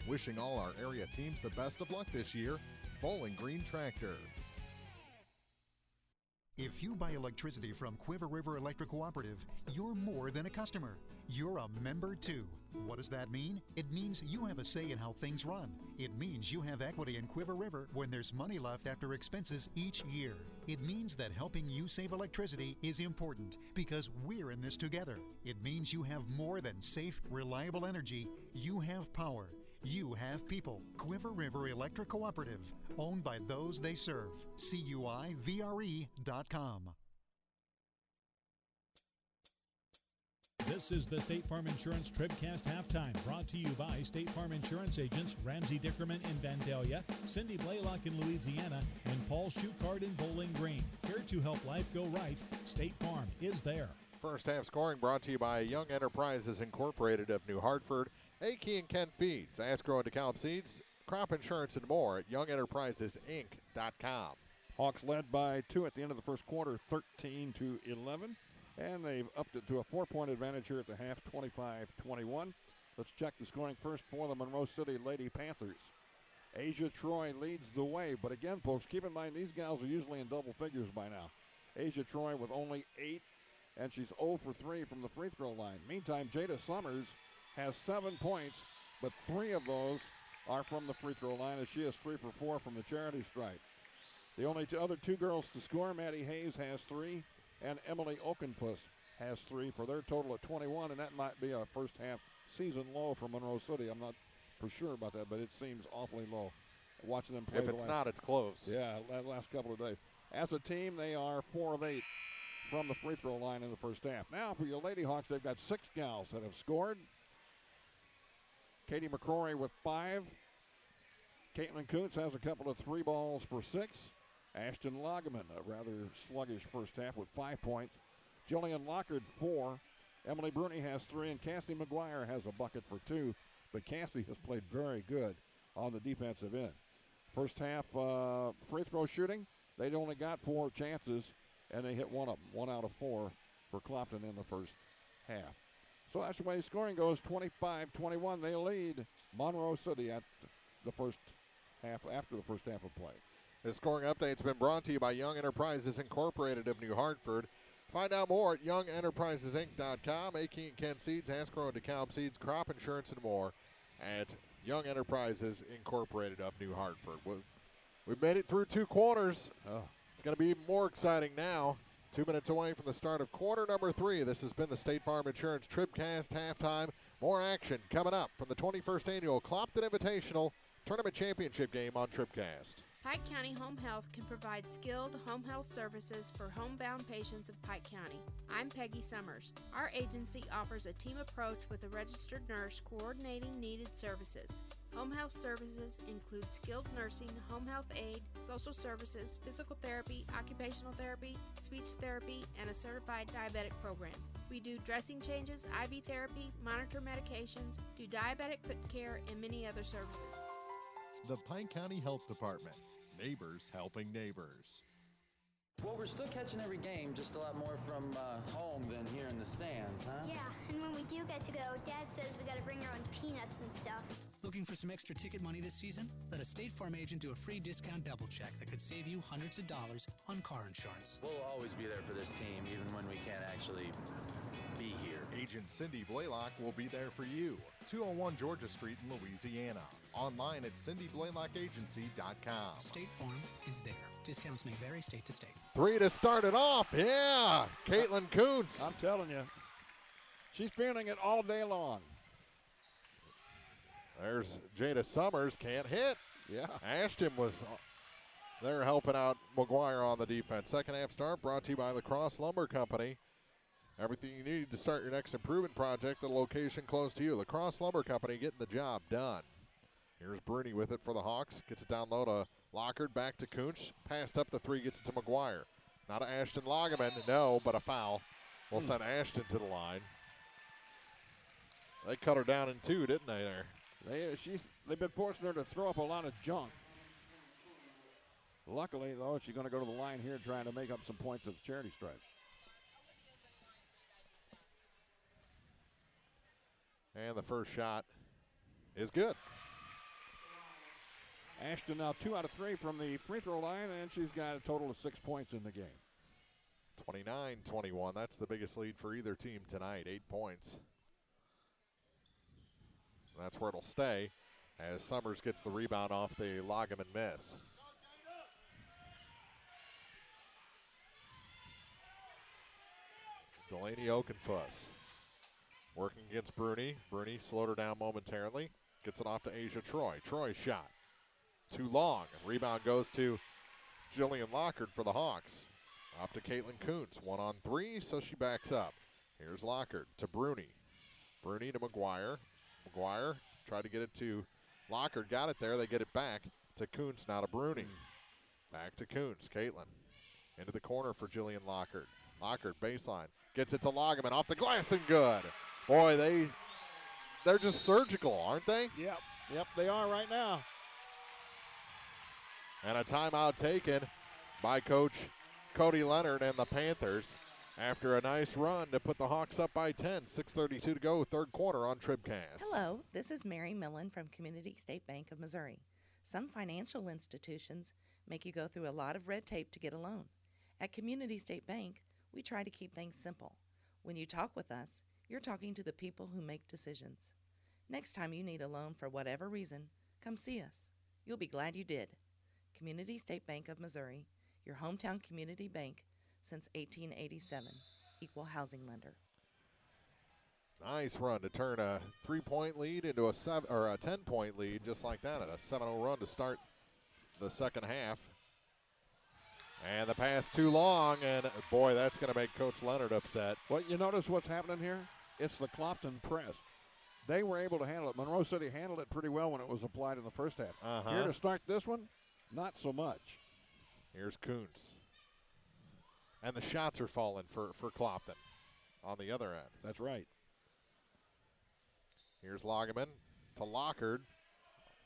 Wishing all our area teams the best of luck this year, Bowling Green Tractor. If you buy electricity from Quiver River Electric Cooperative, you're more than a customer. You're a member too. What does that mean? It means you have a say in how things run. It means you have equity in Quiver River when there's money left after expenses each year. It means that helping you save electricity is important because we're in this together. It means you have more than safe, reliable energy. You have power. You have people. Quiver River Electric Cooperative, owned by those they serve. CUIVRE.com. This is the State Farm Insurance TribCast halftime, brought to you by State Farm Insurance agents Ramsey Dickerman in Vandalia, Cindy Blaylock in Louisiana, and Paul Schuchard in Bowling Green. Here to help life go right, State Farm is there. First half scoring brought to you by Young Enterprises Incorporated of New Hartford, Akey and Kent Feeds, Asgrow and DeKalb Seeds, crop insurance and more at YoungEnterprisesInc.com. Hawks led by 2 at the end of the first quarter, 13-11. And they've upped it to a 4-point advantage here at the half, 25-21. Let's check the scoring first for the Monroe City Lady Panthers. Asia Troy leads the way. But again, folks, keep in mind these gals are usually in double figures by now. Asia Troy with only 8, and she's 0 for 3 from the free throw line. Meantime, Jada Summers has 7 points, but 3 of those are from the free throw line, as she is 3 for 4 from the charity stripe. The only other 2 girls to score, Maddie Hayes has 3, and Emily Okenfuss has 3 for their total of 21, and that might be a first half season low for Monroe City. I'm not for sure about that, but it seems awfully low watching them play. If it's not, it's close. Yeah, the last couple of days. As a team, they are 4 of 8 from the free throw line in the first half. Now for your Lady Hawks, they've got 6 gals that have scored. Katie McCrory with 5. Caitlin Kuntz has a couple of 3 balls for 6. Ashton Lageman, a rather sluggish first half with 5 points. Jillian Lockard, 4. Emily Bruni has 3, and Cassie McGuire has a bucket for 2. But Cassie has played very good on the defensive end. First half free throw shooting, they'd only got 4 chances, and they hit 1 of them, 1 out of 4 for Clopton in the first half. So that's the way scoring goes, 25-21. They lead Monroe City at the first half, after the first half of play. This scoring update's been brought to you by Young Enterprises Incorporated of New Hartford. Find out more at YoungEnterprisesInc.com. A.K. and Ken Seeds, Hasbro and DeKalb Seeds, crop insurance, and more at Young Enterprises Incorporated of New Hartford. We've made it through 2 quarters. It's going to be even more exciting now. 2 minutes away from the start of quarter number 3. This has been the State Farm Insurance TribCast halftime. More action coming up from the 21st Annual Clopton Invitational Tournament Championship game on TribCast. Pike County Home Health can provide skilled home health services for homebound patients of Pike County. I'm Peggy Summers. Our agency offers a team approach with a registered nurse coordinating needed services. Home health services include skilled nursing, home health aid, social services, physical therapy, occupational therapy, speech therapy, and a certified diabetic program. We do dressing changes, IV therapy, monitor medications, do diabetic foot care, and many other services. The Pike County Health Department. Neighbors helping neighbors. Well, we're still catching every game, just a lot more from home than here in the stands, huh? Yeah, and when we do get to go, Dad says we got to bring our own peanuts and stuff. Looking for some extra ticket money this season? Let a State Farm agent do a free discount double check that could save you hundreds of dollars on car insurance. We'll always be there for this team, even when we can't actually be here. Agent Cindy Blaylock will be there for you. 201 Georgia Street in Louisiana. Online at cindyblaylockagency.com. State Farm is there. Discounts may vary state to state. 3 to start it off. Yeah, Caitlin Kuntz. I'm telling you, she's feeling it all day long. There's Jada Summers, can't hit. Yeah. Ashton was there helping out McGuire on the defense. Second half start brought to you by La Crosse Lumber Company. Everything you need to start your next improvement project at a location close to you. La Crosse Lumber Company getting the job done. Here's Bruni with it for the Hawks. Gets it down low to Lockard, back to Kuntz. Passed up the 3, gets it to McGuire. Now to Ashton Lageman. No, but a foul. We'll send Ashton to the line. They cut her down in 2, didn't they there? They've been forcing her to throw up a lot of junk. Luckily, though, she's going to go to the line here trying to make up some points at the charity stripe. And the first shot is good. Ashton now 2 out of 3 from the free throw line, and she's got a total of 6 points in the game. 29-21. That's the biggest lead for either team tonight, 8 points. That's where it'll stay as Summers gets the rebound off the Lageman miss. Delaney Okenfuss working against Bruni. Bruni slowed her down momentarily. Gets it off to Asia Troy. Troy's shot. Too long. Rebound goes to Jillian Lockard for the Hawks. Up to Caitlin Kuntz. 1 on 3, so she backs up. Here's Lockard to Bruni. Bruni to McGuire. McGuire tried to get it to Lockard. Got it there. They get it back to Kuntz. Now to Bruni. Back to Kuntz. Caitlin into the corner for Jillian Lockard. Lockard baseline. Gets it to Lageman. Off the glass and good. Boy, they're just surgical, aren't they? Yep, they are right now. And a timeout taken by Coach Cody Leonard and the Panthers after a nice run to put the Hawks up by 10. 6:32 to go, third quarter on TribCast. Hello, this is Mary Millen from Community State Bank of Missouri. Some financial institutions make you go through a lot of red tape to get a loan. At Community State Bank, we try to keep things simple. When you talk with us, you're talking to the people who make decisions. Next time you need a loan for whatever reason, come see us. You'll be glad you did. Community State Bank of Missouri, your hometown community bank since 1887. Equal housing lender. Nice run to turn a 3-point lead into a 10-point lead, just like that, at a 7-0 run to start the second half. And the pass too long, and boy, that's going to make Coach Leonard upset. Well, you notice what's happening here? It's the Clopton press. They were able to handle it. Monroe City handled it pretty well when it was applied in the first half. Here to start this one, not so much. Here's Kuntz. And the shots are falling for Clopton on the other end. That's right. Here's Lagerman to Lockard.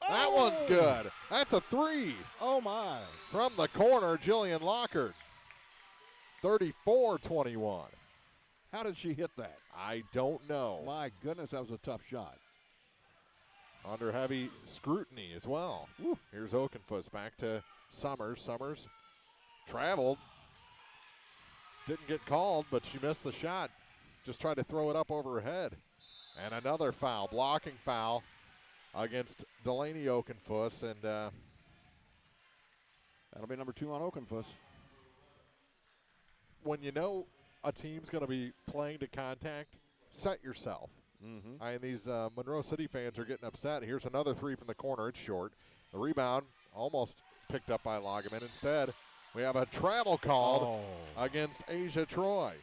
That one's good. That's a 3. Oh, my. From the corner, Jillian Lockard. 34-21. How did she hit that? I don't know. My goodness, that was a tough shot. Under heavy scrutiny as well. Woo. Here's Okenfuss back to Summers. Summers traveled. Didn't get called, but she missed the shot. Just tried to throw it up over her head. And another foul, blocking foul against Delaney Okenfuss. And that'll be number 2 on Okenfuss. When you know a team's going to be playing to contact, set yourself. These Monroe City fans are getting upset. Here's another 3 from the corner. It's short. The rebound almost picked up by Lagerman. Instead, we have a travel called against Asia Troy.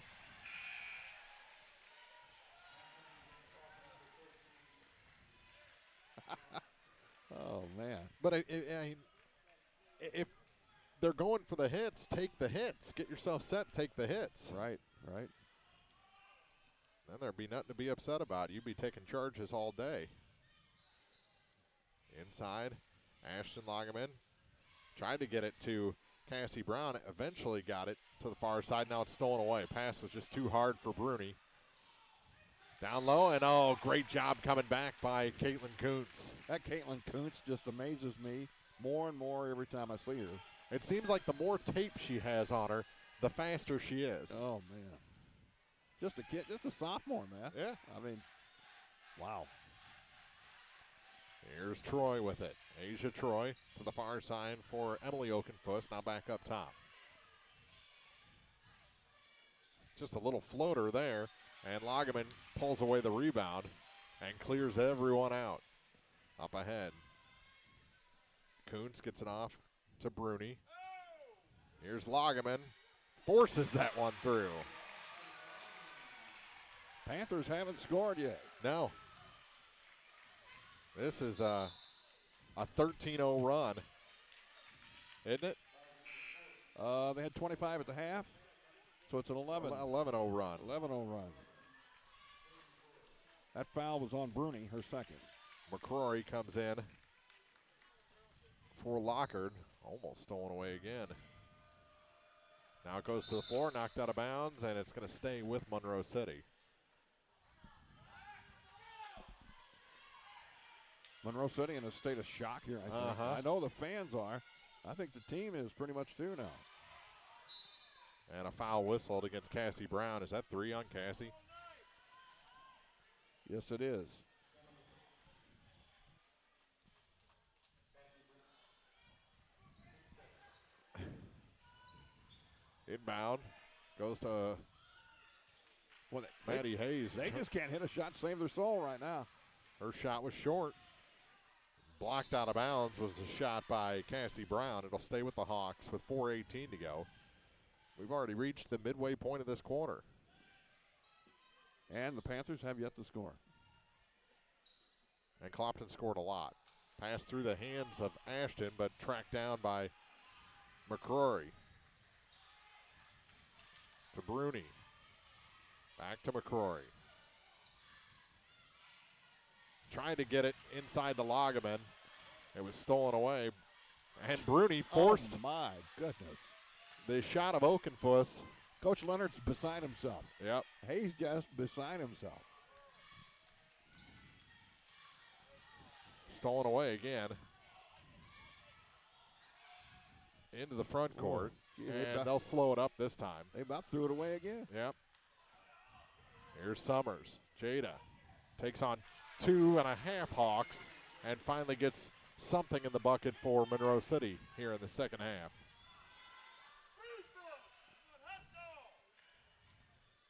Oh, man. But if they're going for the hits, take the hits. Get yourself set, take the hits. Right. Then there'd be nothing to be upset about. You'd be taking charges all day. Inside, Ashton Lagerman tried to get it to Cassie Brown. Eventually got it to the far side. Now it's stolen away. Pass was just too hard for Bruni. Down low, and great job coming back by Caitlin Kuntz. That Caitlin Kuntz just amazes me more and more every time I see her. It seems like the more tape she has on her, the faster she is. Oh, man. Just a kid, just a sophomore, man. Yeah. I mean, wow. Here's Troy with it. Asia Troy to the far side for Emily Okenfuss, now back up top. Just a little floater there, and Lagerman pulls away the rebound and clears everyone out. Up ahead. Kuntz gets it off to Bruni. Here's Lagerman. Forces that one through. Panthers haven't scored yet. No. This is a 13-0 run, isn't it? They had 25 at the half, so it's an 11-0 run. 11-0 run. That foul was on Bruni, her second. McCrory comes in for Lockard. Almost stolen away again. Now it goes to the floor, knocked out of bounds, and it's going to stay with Monroe City. Monroe City in a state of shock here, I think. I know the fans are. I think the team is pretty much too now. And a foul whistled against Cassie Brown. Is that 3 on Cassie? Yes, it is. Inbound goes to Maddie Hayes. They just can't hit a shot to save their soul right now. Her shot was short. Blocked out of bounds was a shot by Cassie Brown. It'll stay with the Hawks with 4:18 to go. We've already reached the midway point of this quarter. And the Panthers have yet to score. And Clopton scored a lot. Passed through the hands of Ashton, but tracked down by McCrory. To Bruni. Back to McCrory. Trying to get it inside the Lagerman. It was stolen away. And Bruni forced. Oh, my goodness. The shot of Okenfuss. Coach Leonard's beside himself. Yep. Hayes just beside himself. Stolen away again. into the front court, gee, and they'll slow it up this time. They about threw it away again. Yep. Here's Summers. Jada takes on 2.5 Hawks and finally gets something in the bucket for Monroe City here in the second half.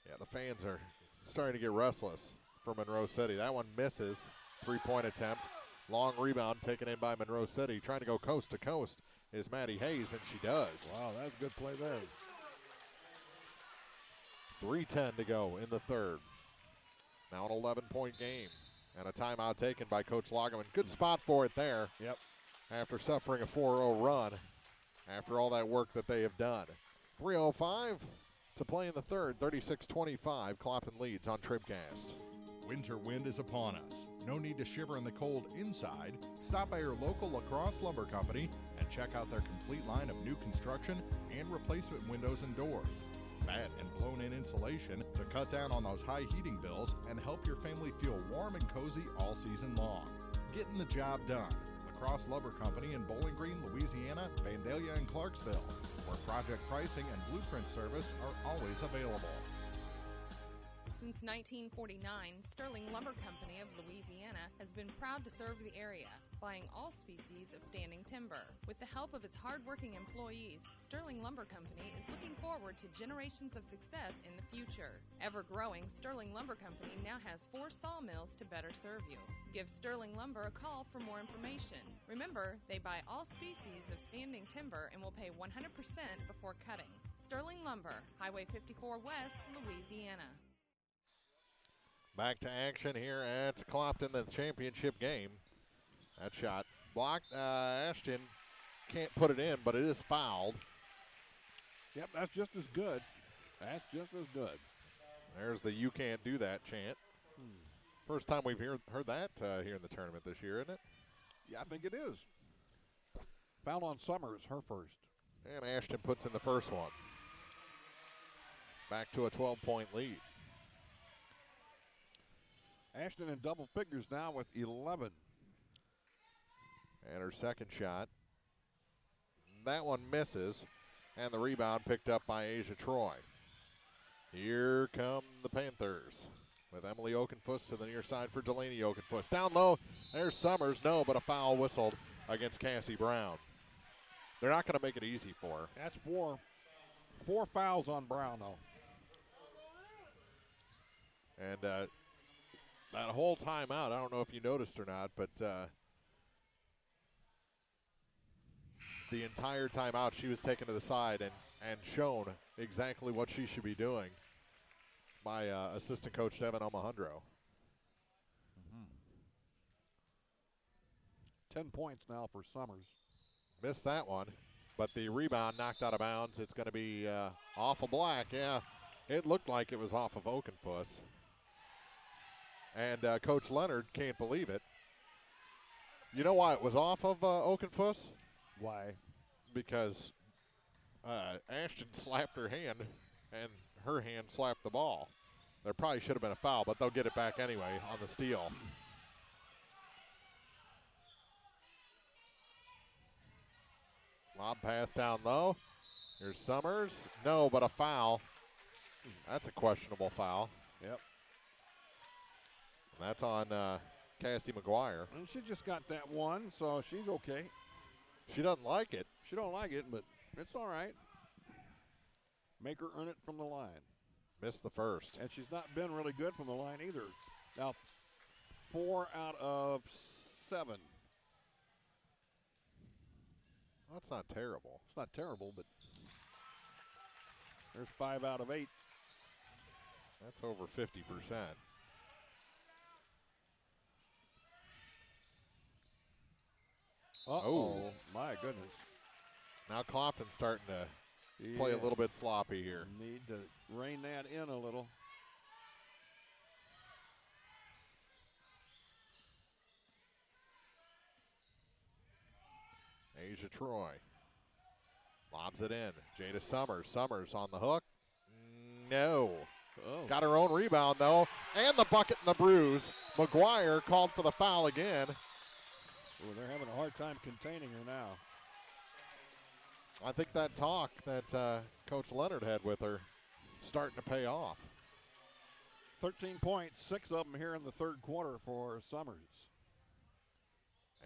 Yeah, the fans are starting to get restless for Monroe City. That one misses. 3-point attempt. Long rebound taken in by Monroe City. Trying to go coast to coast is Maddie Hayes, and she does. Wow, that's a good play there. 3:10 to go in the third. Now an 11-point game. And a timeout taken by Coach Lagerman. Good spot for it there. Yep. After suffering a 4-0 run, after all that work that they have done. 3:05 to play in the third. 36-25. Clopton leads on TribCast. Winter wind is upon us. No need to shiver in the cold inside. Stop by your local La Crosse Lumber Company and check out their complete line of new construction and replacement windows and doors. Fat and blown-in insulation to cut down on those high heating bills and help your family feel warm and cozy all season long. Getting the job done. La Crosse Lumber Company in Bowling Green, Louisiana, Vandalia, and Clarksville, where project pricing and blueprint service are always available. Since 1949, Sterling Lumber Company of Louisiana has been proud to serve the area, buying all species of standing timber. With the help of its hard-working employees, Sterling Lumber Company is looking forward to generations of success in the future. Ever-growing, Sterling Lumber Company now has 4 sawmills to better serve you. Give Sterling Lumber a call for more information. Remember, they buy all species of standing timber and will pay 100% before cutting. Sterling Lumber, Highway 54 West, Louisiana. Back to action here at Clopton, the championship game. That shot blocked. Ashton can't put it in, but it is fouled. Yep, that's just as good. That's just as good. There's the "you can't do that" chant. First time we've heard that here in the tournament this year, isn't it? Yeah, I think it is. Foul on Summers, her first. And Ashton puts in the first one. Back to a 12-point lead. Ashton in double figures now with 11. And her second shot. That one misses. And the rebound picked up by Asia Troy. Here come the Panthers with Emily Okenfuss to the near side for Delaney Okenfuss. Down low, there's Summers. No, but a foul whistled against Cassie Brown. They're not going to make it easy for her. That's four fouls on Brown, though. And that whole timeout, I don't know if you noticed or not, but the entire timeout she was taken to the side and shown exactly what she should be doing by assistant coach Devin Alejandro. 10 points now for Summers. Missed that one, but the rebound knocked out of bounds. It's going to be off of Black. Yeah, it looked like it was off of Okenfuss. And Coach Leonard can't believe it. You know why it was off of Okenfuss? Why? Because Ashton slapped her hand, and her hand slapped the ball. There probably should have been a foul, but they'll get it back anyway on the steal. Lob pass down low. Here's Summers. No, but a foul. That's a questionable foul. Yep. That's on Cassie McGuire. And she just got that one, so she's okay. She doesn't like it. She don't like it, but it's all right. Make her earn it from the line. Missed the first. And she's not been really good from the line either. Now, 4 out of 7. That's not terrible. It's not terrible, but there's 5 out of 8. That's over 50%. Oh, my goodness. Now Clopton's starting to play a little bit sloppy here. Need to rein that in a little. Asia Troy lobs it in. Jada Summers. Summers on the hook. No. Oh. Got her own rebound, though. And the bucket and the bruise. McGuire called for the foul again. Well, they're having a hard time containing her now. I think that talk that Coach Leonard had with her starting to pay off. 13 points, 6 of them here in the third quarter for Summers.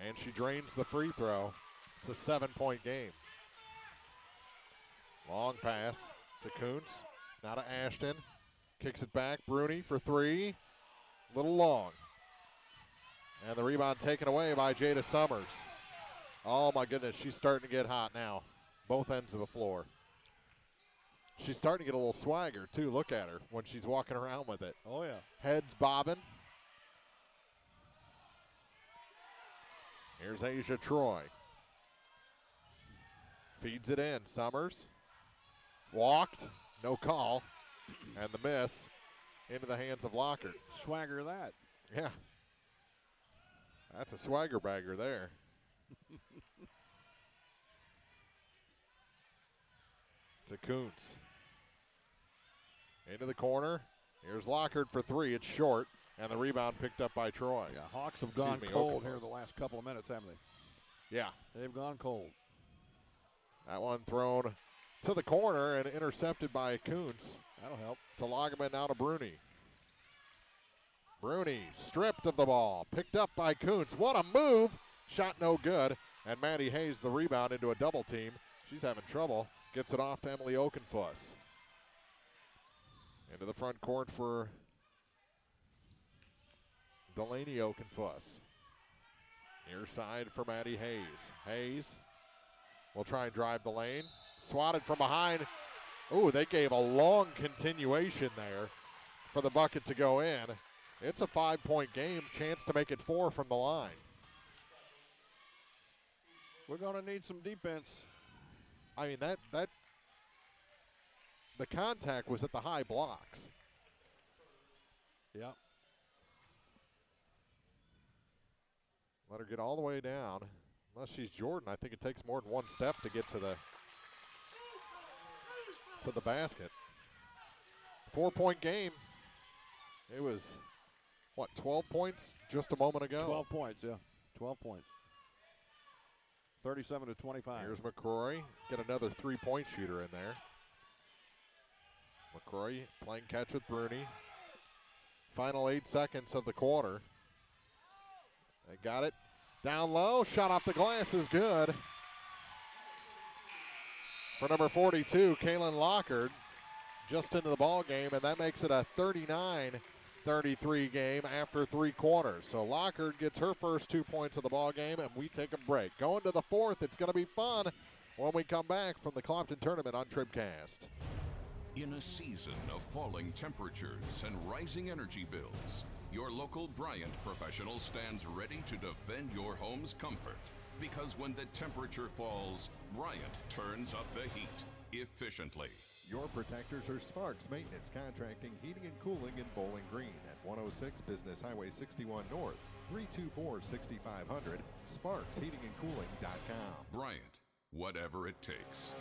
And she drains the free throw. It's a 7-point game. Long pass to Kuntz. Now to Ashton. Kicks it back. Bruni for three. Little long. And the rebound taken away by Jada Summers. Oh, my goodness. She's starting to get hot now. Both ends of the floor. She's starting to get a little swagger, too. Look at her when she's walking around with it. Oh, yeah. Heads bobbing. Here's Asia Troy. Feeds it in. Summers. Walked. No call. And the miss into the hands of Lockard. Swagger that. Yeah. That's a swagger bagger there. To Kuntz. Into the corner. Here's Lockard for three. It's short. And the rebound picked up by Troy. Yeah, Hawks have gone cold here the last couple of minutes, haven't they? Yeah. They've gone cold. That one thrown to the corner and intercepted by Kuntz. That'll help. To Lagerman, now to Bruni. Bruni stripped of the ball. Picked up by Kuntz. What a move. Shot no good. And Maddie Hayes the rebound into a double team. She's having trouble. Gets it off to Emily Okenfuss. Into the front court for Delaney Okenfuss. Near side for Maddie Hayes. Hayes will try and drive the lane. Swatted from behind. Ooh, they gave a long continuation there for the bucket to go in. It's a 5-point game. Chance to make it 4 from the line. We're going to need some defense. I mean, that the contact was at the high blocks. Yeah. Let her get all the way down. Unless she's Jordan, I think it takes more than one step to get to the basket. 4-point game. It was, what, 12 points just a moment ago? 12 points, yeah. 12 points. 37-25. Here's McCrory. Get another three-point shooter in there. McCrory playing catch with Bruni. Final 8 seconds of the quarter. They got it. Down low. Shot off the glass is good. For number 42, Kaylin Lockard, just into the ball game, and that makes it a 39-33 game after 3 quarters. So Lockard gets her first 2 points of the ball game, and we take a break. Going to the fourth, it's going to be fun when we come back from the Clopton tournament on TribCast. In a season of falling temperatures and rising energy bills, your local Bryant professional stands ready to defend your home's comfort. Because when the temperature falls, Bryant turns up the heat efficiently. Your protectors are Sparks Maintenance Contracting, Heating and Cooling in Bowling Green at 106 Business Highway 61 North, 324-6500, sparksheatingandcooling.com. Bryant, whatever it takes.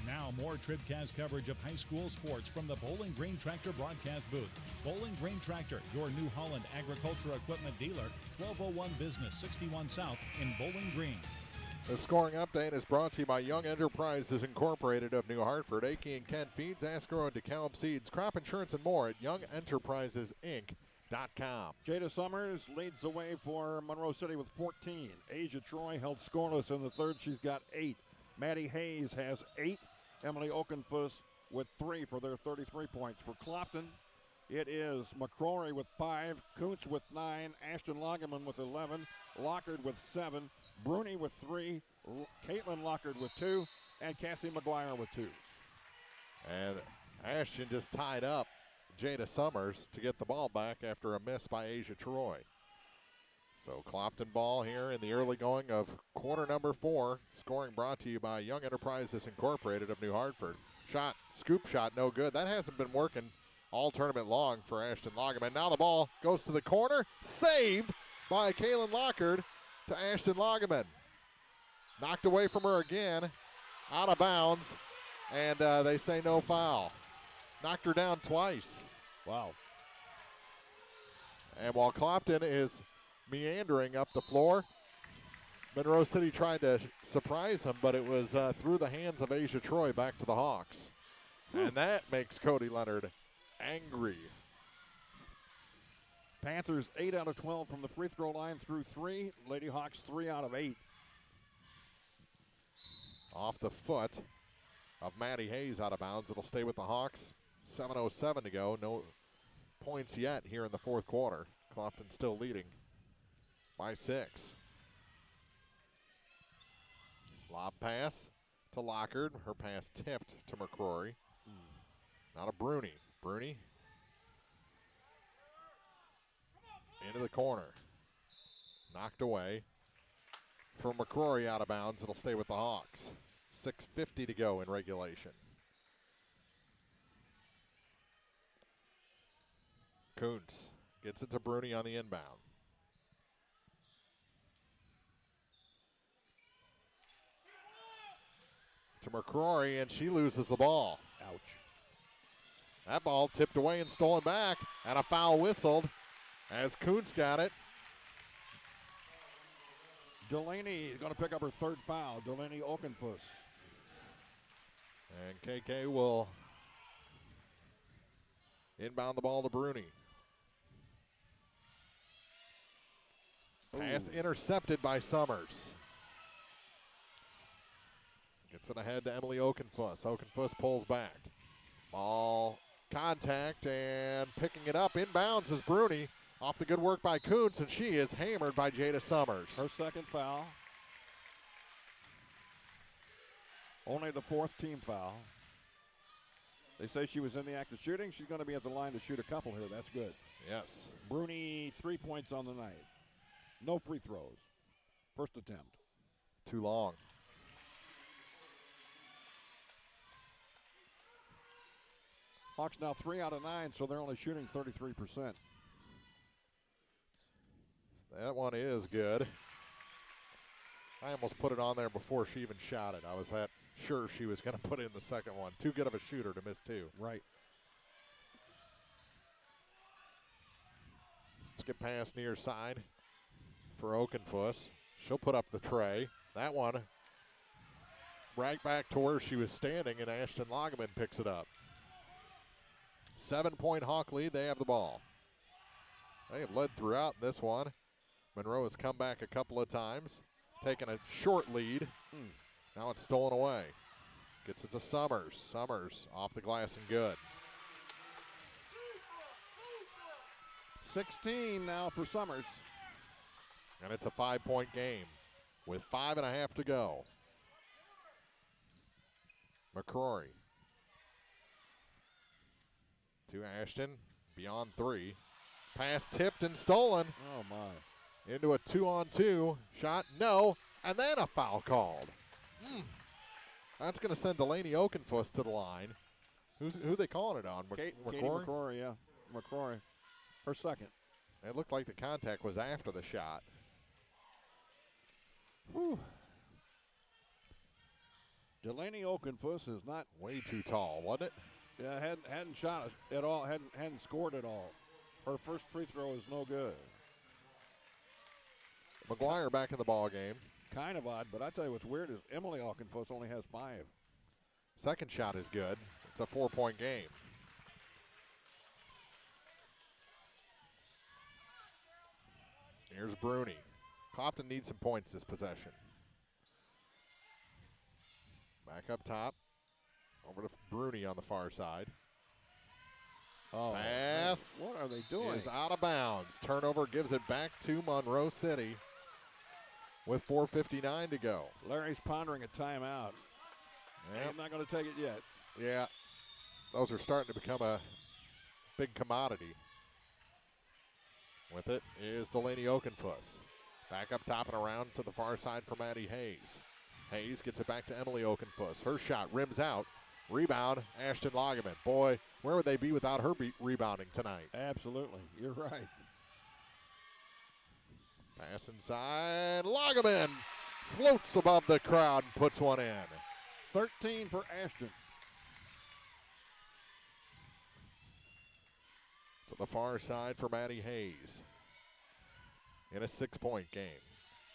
Now more TribCast coverage of high school sports from the Bowling Green Tractor broadcast booth. Bowling Green Tractor, your New Holland agriculture equipment dealer, 1201 Business 61 South in Bowling Green. The scoring update is brought to you by Young Enterprises Incorporated of New Hartford, Akey and Kent Feeds, Asgrow and DeKalb Seeds, crop insurance and more at YoungEnterprisesinc.com. Jada Summers leads the way for Monroe City with 14. Asia Troy held scoreless in the third. She's got 8. Maddie Hayes has 8. Emily Okenfuss with 3 for their 33 points. For Clopton, it is McCrory with 5, Kuntz with 9, Ashton Lagerman with 11, Lockard with 7, Bruni with 3, Caitlin Lockard with 2, and Cassie McGuire with 2. And Ashton just tied up Jada Summers to get the ball back after a miss by Asia Troy. So Clopton ball here in the early going of quarter number 4. Scoring brought to you by Young Enterprises Incorporated of New Hartford. Shot, scoop shot, no good. That hasn't been working all tournament long for Ashton Lagerman. Now the ball goes to the corner. Saved by Kaylin Lockard to Ashton Lagerman. Knocked away from her again. Out of bounds. And they say no foul. Knocked her down twice. Wow. And while Clopton is meandering up the floor, Monroe City tried to surprise them, but it was through the hands of Asia Troy back to the Hawks. And that makes Cody Leonard angry. Panthers 8 out of 12 from the free throw line through 3. Lady Hawks 3 out of 8. Off the foot of Maddie Hayes out of bounds. It'll stay with the Hawks. 7:07 to go. No points yet here in the fourth quarter. Clopton still leading by 6. Lob pass to Lockard. Her pass tipped to McCrory. Now to Bruni. Bruni into the corner. Knocked away from McCrory out of bounds. It'll stay with the Hawks. 6:50 to go in regulation. Kuntz gets it to Bruni on the inbound. To McCrory, and she loses the ball. Ouch. That ball tipped away and stolen back, and a foul whistled as Kuntz got it. Delaney is going to pick up her 3rd foul. Delaney Okenfuss. And KK will inbound the ball to Bruni. Pass intercepted by Summers. Gets it ahead to Emily Okenfuss. Okenfuss pulls back. Ball contact and picking it up inbounds is Bruni. Off the good work by Kuntz, and she is hammered by Jada Summers. Her 2nd foul. Only the 4th team foul. They say she was in the act of shooting. She's going to be at the line to shoot a couple here. That's good. Yes. Bruni, 3 points on the night. No free throws. First attempt. Too long. Hawks now 3 out of 9, so they're only shooting 33%. That one is good. I almost put it on there before she even shot it. I was that sure she was going to put in the second one. Too good of a shooter to miss 2. Right. Let's get past near side for Okenfuss. She'll put up the tray. That one right back to where she was standing, and Ashton Lageman picks it up. 7-point Hawk lead. They have the ball. They have led throughout this one. Monroe has come back a couple of times, taken a short lead. Now it's stolen away. Gets it to Summers. Summers off the glass and good. 16 now for Summers. And it's a 5-point game with 5.5 to go. McCrory to Ashton, beyond 3. Pass tipped and stolen. Oh, my. Into a 2-on-2 shot. No. And then a foul called. That's going to send Delaney Okenfuss to the line. Who they calling it on? Katie McCrory? McCrory, yeah. McCrory. Her 2nd. It looked like the contact was after the shot. Whew. Delaney Okenfuss is not way too tall, wasn't it? Yeah, hadn't shot it at all, hadn't scored at all. Her first free throw is no good. McGuire back in the ball game. Kind of odd, but I tell you what's weird is Emily Okenfuss only has 5. Second shot is good. It's a 4-point game. Here's Bruni. Clopton needs some points this possession. Back up top. Over to Bruni on the far side. Oh, pass. Man. What are they doing? Is out of bounds. Turnover gives it back to Monroe City with 4:59 to go. Larry's pondering a timeout. Yep. He's not going to take it yet. Yeah. Those are starting to become a big commodity. With it is Delaney Okenfuss. Back up top and around to the far side for Maddie Hayes. Hayes gets it back to Emily Okenfuss. Her shot rims out. Rebound, Ashton Lageman. Boy, where would they be without her rebounding tonight? Absolutely. You're right. Pass inside. Lageman floats above the crowd and puts one in. 13 for Ashton. To the far side for Maddie Hayes. In a 6-point game.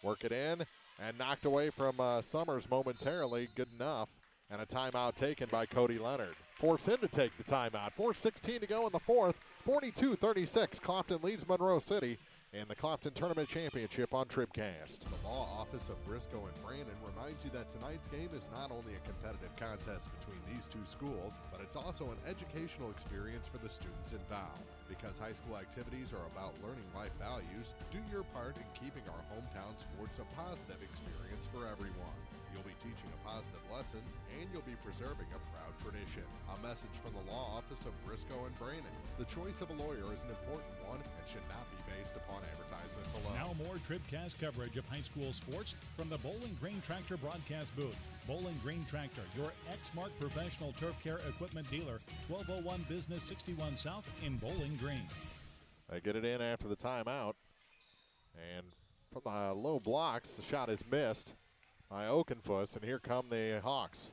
Work it in. And knocked away from Summers momentarily. Good enough. And a timeout taken by Cody Leonard. Force him to take the timeout. 4:16 to go in the fourth. 42-36. Clopton leads Monroe City in the Clopton Tournament Championship on TribCast. The Law Office of Briscoe and Brandon reminds you that tonight's game is not only a competitive contest between these two schools, but it's also an educational experience for the students involved. Because high school activities are about learning life values, do your part in keeping our hometown sports a positive experience for everyone. You'll be teaching a positive lesson, and you'll be preserving a proud tradition. A message from the Law Office of Briscoe and Brandon. The choice of a lawyer is an important one and should not be based upon advertisements alone. Now more TribCast coverage of high school sports from the Bowling Green Tractor broadcast booth. Bowling Green Tractor, your Exmark professional turf care equipment dealer, 1201 Business 61 South in Bowling Green. They get it in after the timeout. And from the low blocks, the shot is missed by Oakenfuss, and here come the Hawks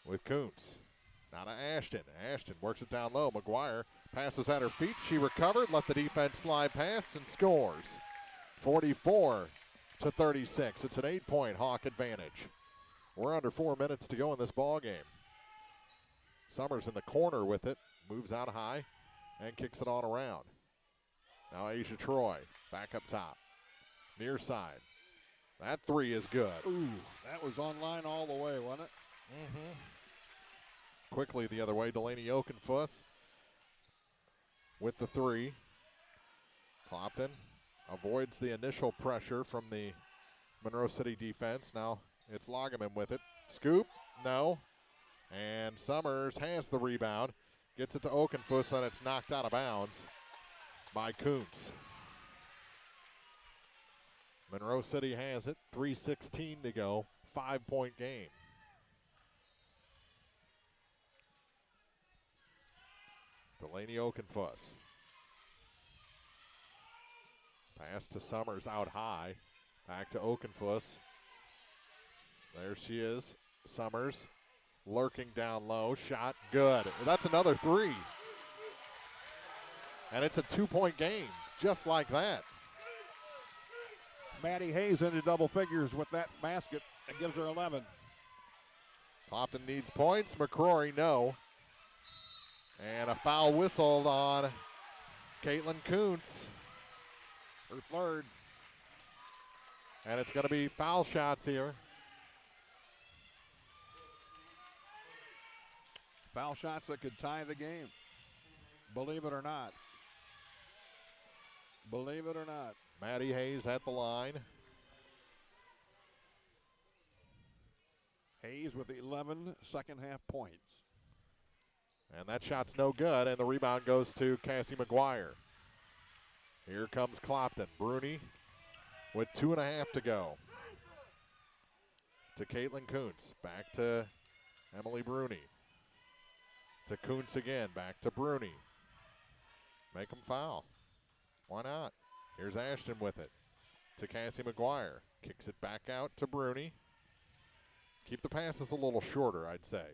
with Kuntz. Now to Ashton. Ashton works it down low. McGuire passes at her feet. She recovered, let the defense fly past, and scores. 44-36. It's an 8-point Hawk advantage. We're under 4 minutes to go in this ball game. Summers in the corner with it. Moves out high and kicks it on around. Now Asia Troy back up top. Near side. That three is good. Ooh, that was online all the way, wasn't it? Mm-hmm. Quickly the other way, Delaney Oakenfuss with the three. Clopton avoids the initial pressure from the Monroe City defense. Now it's Lagerman with it. Scoop, no. And Summers has the rebound. Gets it to Oakenfuss, and it's knocked out of bounds by Kuntz. Monroe City has it. 3:16 to go. 5-point game. Delaney Oakenfuss. Pass to Summers out high. Back to Oakenfuss. There she is. Summers lurking down low. Shot good. That's another three. And it's a 2-point game, just like that. Maddie Hayes into double figures with that basket. It gives her 11. Clopton needs points. McCrory, no. And a foul whistled on Caitlin Kuntz. Her third. And it's going to be foul shots here. Foul shots that could tie the game. Believe it or not. Believe it or not. Maddie Hayes at the line. Hayes with 11 second half points. And that shot's no good, and the rebound goes to Cassie McGuire. Here comes Clopton. Bruni with 2.5 to go. To Caitlin Kuntz. Back to Emily Bruni. To Kuntz again. Back to Bruni. Make them foul. Why not? Here's Ashton with it. To Cassie McGuire. Kicks it back out to Bruni. Keep the passes a little shorter, I'd say.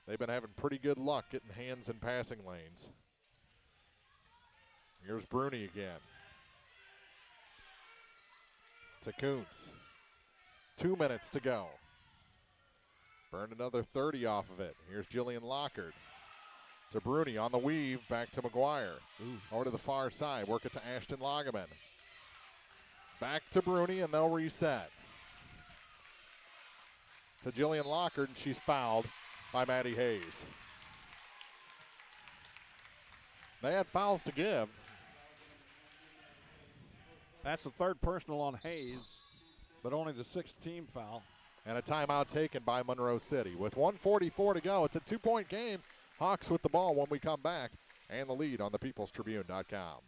They've been having pretty good luck getting hands in passing lanes. Here's Bruni again. To Kuntz. 2 minutes to go. Burned another 30 off of it. Here's Jillian Lockard. To Bruni on the weave, back to McGuire. Over to the far side, work it to Ashton Lagerman. Back to Bruni, and they'll reset. To Jillian Lockard, and she's fouled by Maddie Hayes. They had fouls to give. That's the third personal on Hayes, but only the 6th team foul. And a timeout taken by Monroe City. With 1:44 to go, it's a 2-point game. Hawks with the ball when we come back, and the lead on thepeoplestribune.com.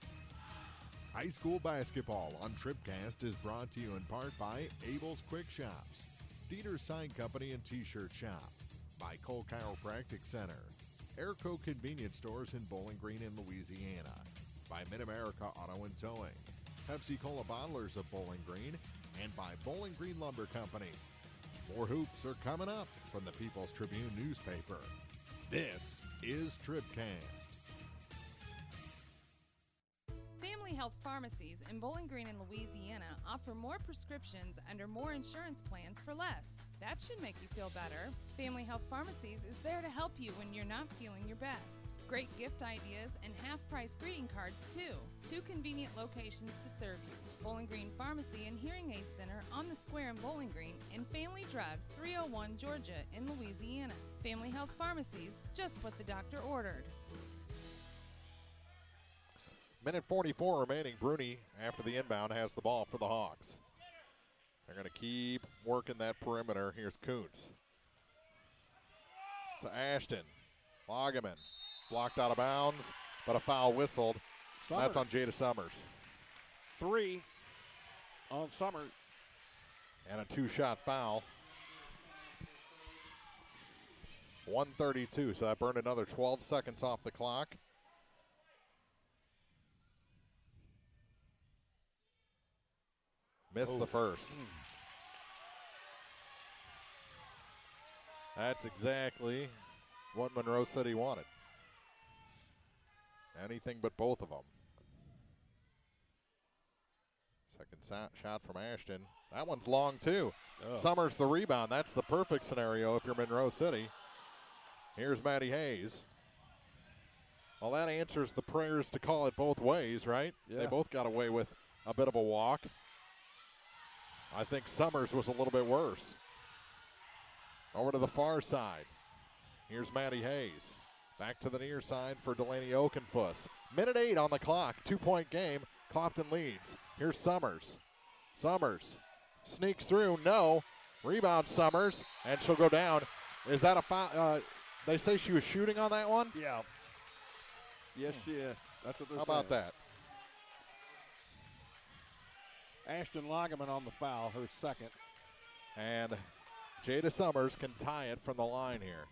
High school basketball on TribCast is brought to you in part by Abel's Quick Shops, Dieter's Sign Company and T-Shirt Shop, by Cole Chiropractic Center, Airco Convenience Stores in Bowling Green and Louisiana, by Mid-America Auto and Towing, Pepsi-Cola Bottlers of Bowling Green, and by Bowling Green Lumber Company. More hoops are coming up from the People's Tribune newspaper. This is TribCast. Family Health Pharmacies in Bowling Green and Louisiana offer more prescriptions under more insurance plans for less. That should make you feel better. Family Health Pharmacies is there to help you when you're not feeling your best. Great gift ideas and half-price greeting cards, too. 2 convenient locations to serve you. Bowling Green Pharmacy and Hearing Aid Center on the Square in Bowling Green, and Family Drug, 301 Georgia in Louisiana. Family Health Pharmacies, just what the doctor ordered. Minute 44 remaining. Bruni, after the inbound, has the ball for the Hawks. They're going to keep working that perimeter. Here's Kuntz. To Ashton. Lageman blocked out of bounds, but a foul whistled. That's on Jada Summers. 3 on Summers. And a 2-shot foul. 1:32, so that burned another 12 seconds off the clock. Missed the first. That's exactly what Monroe City wanted. Anything but both of them. Second shot from Ashton. That one's long, too. Oh. Summers the rebound. That's the perfect scenario if you're Monroe City. Here's Maddie Hayes. Well, that answers the prayers to call it both ways, right? Yeah. They both got away with a bit of a walk. I think Summers was a little bit worse. Over to the far side. Here's Maddie Hayes. Back to the near side for Delaney Okenfuss. Minute 8 on the clock. 2-point game. Clopton leads. Here's Summers. Summers sneaks through. No. Rebound Summers, and she'll go down. Is that a foul? They say she was shooting on that one? Yeah. Yes, she is. That's what they're How about that? Ashton Lagerman on the foul, her second. And Jada Summers can tie it from the line here.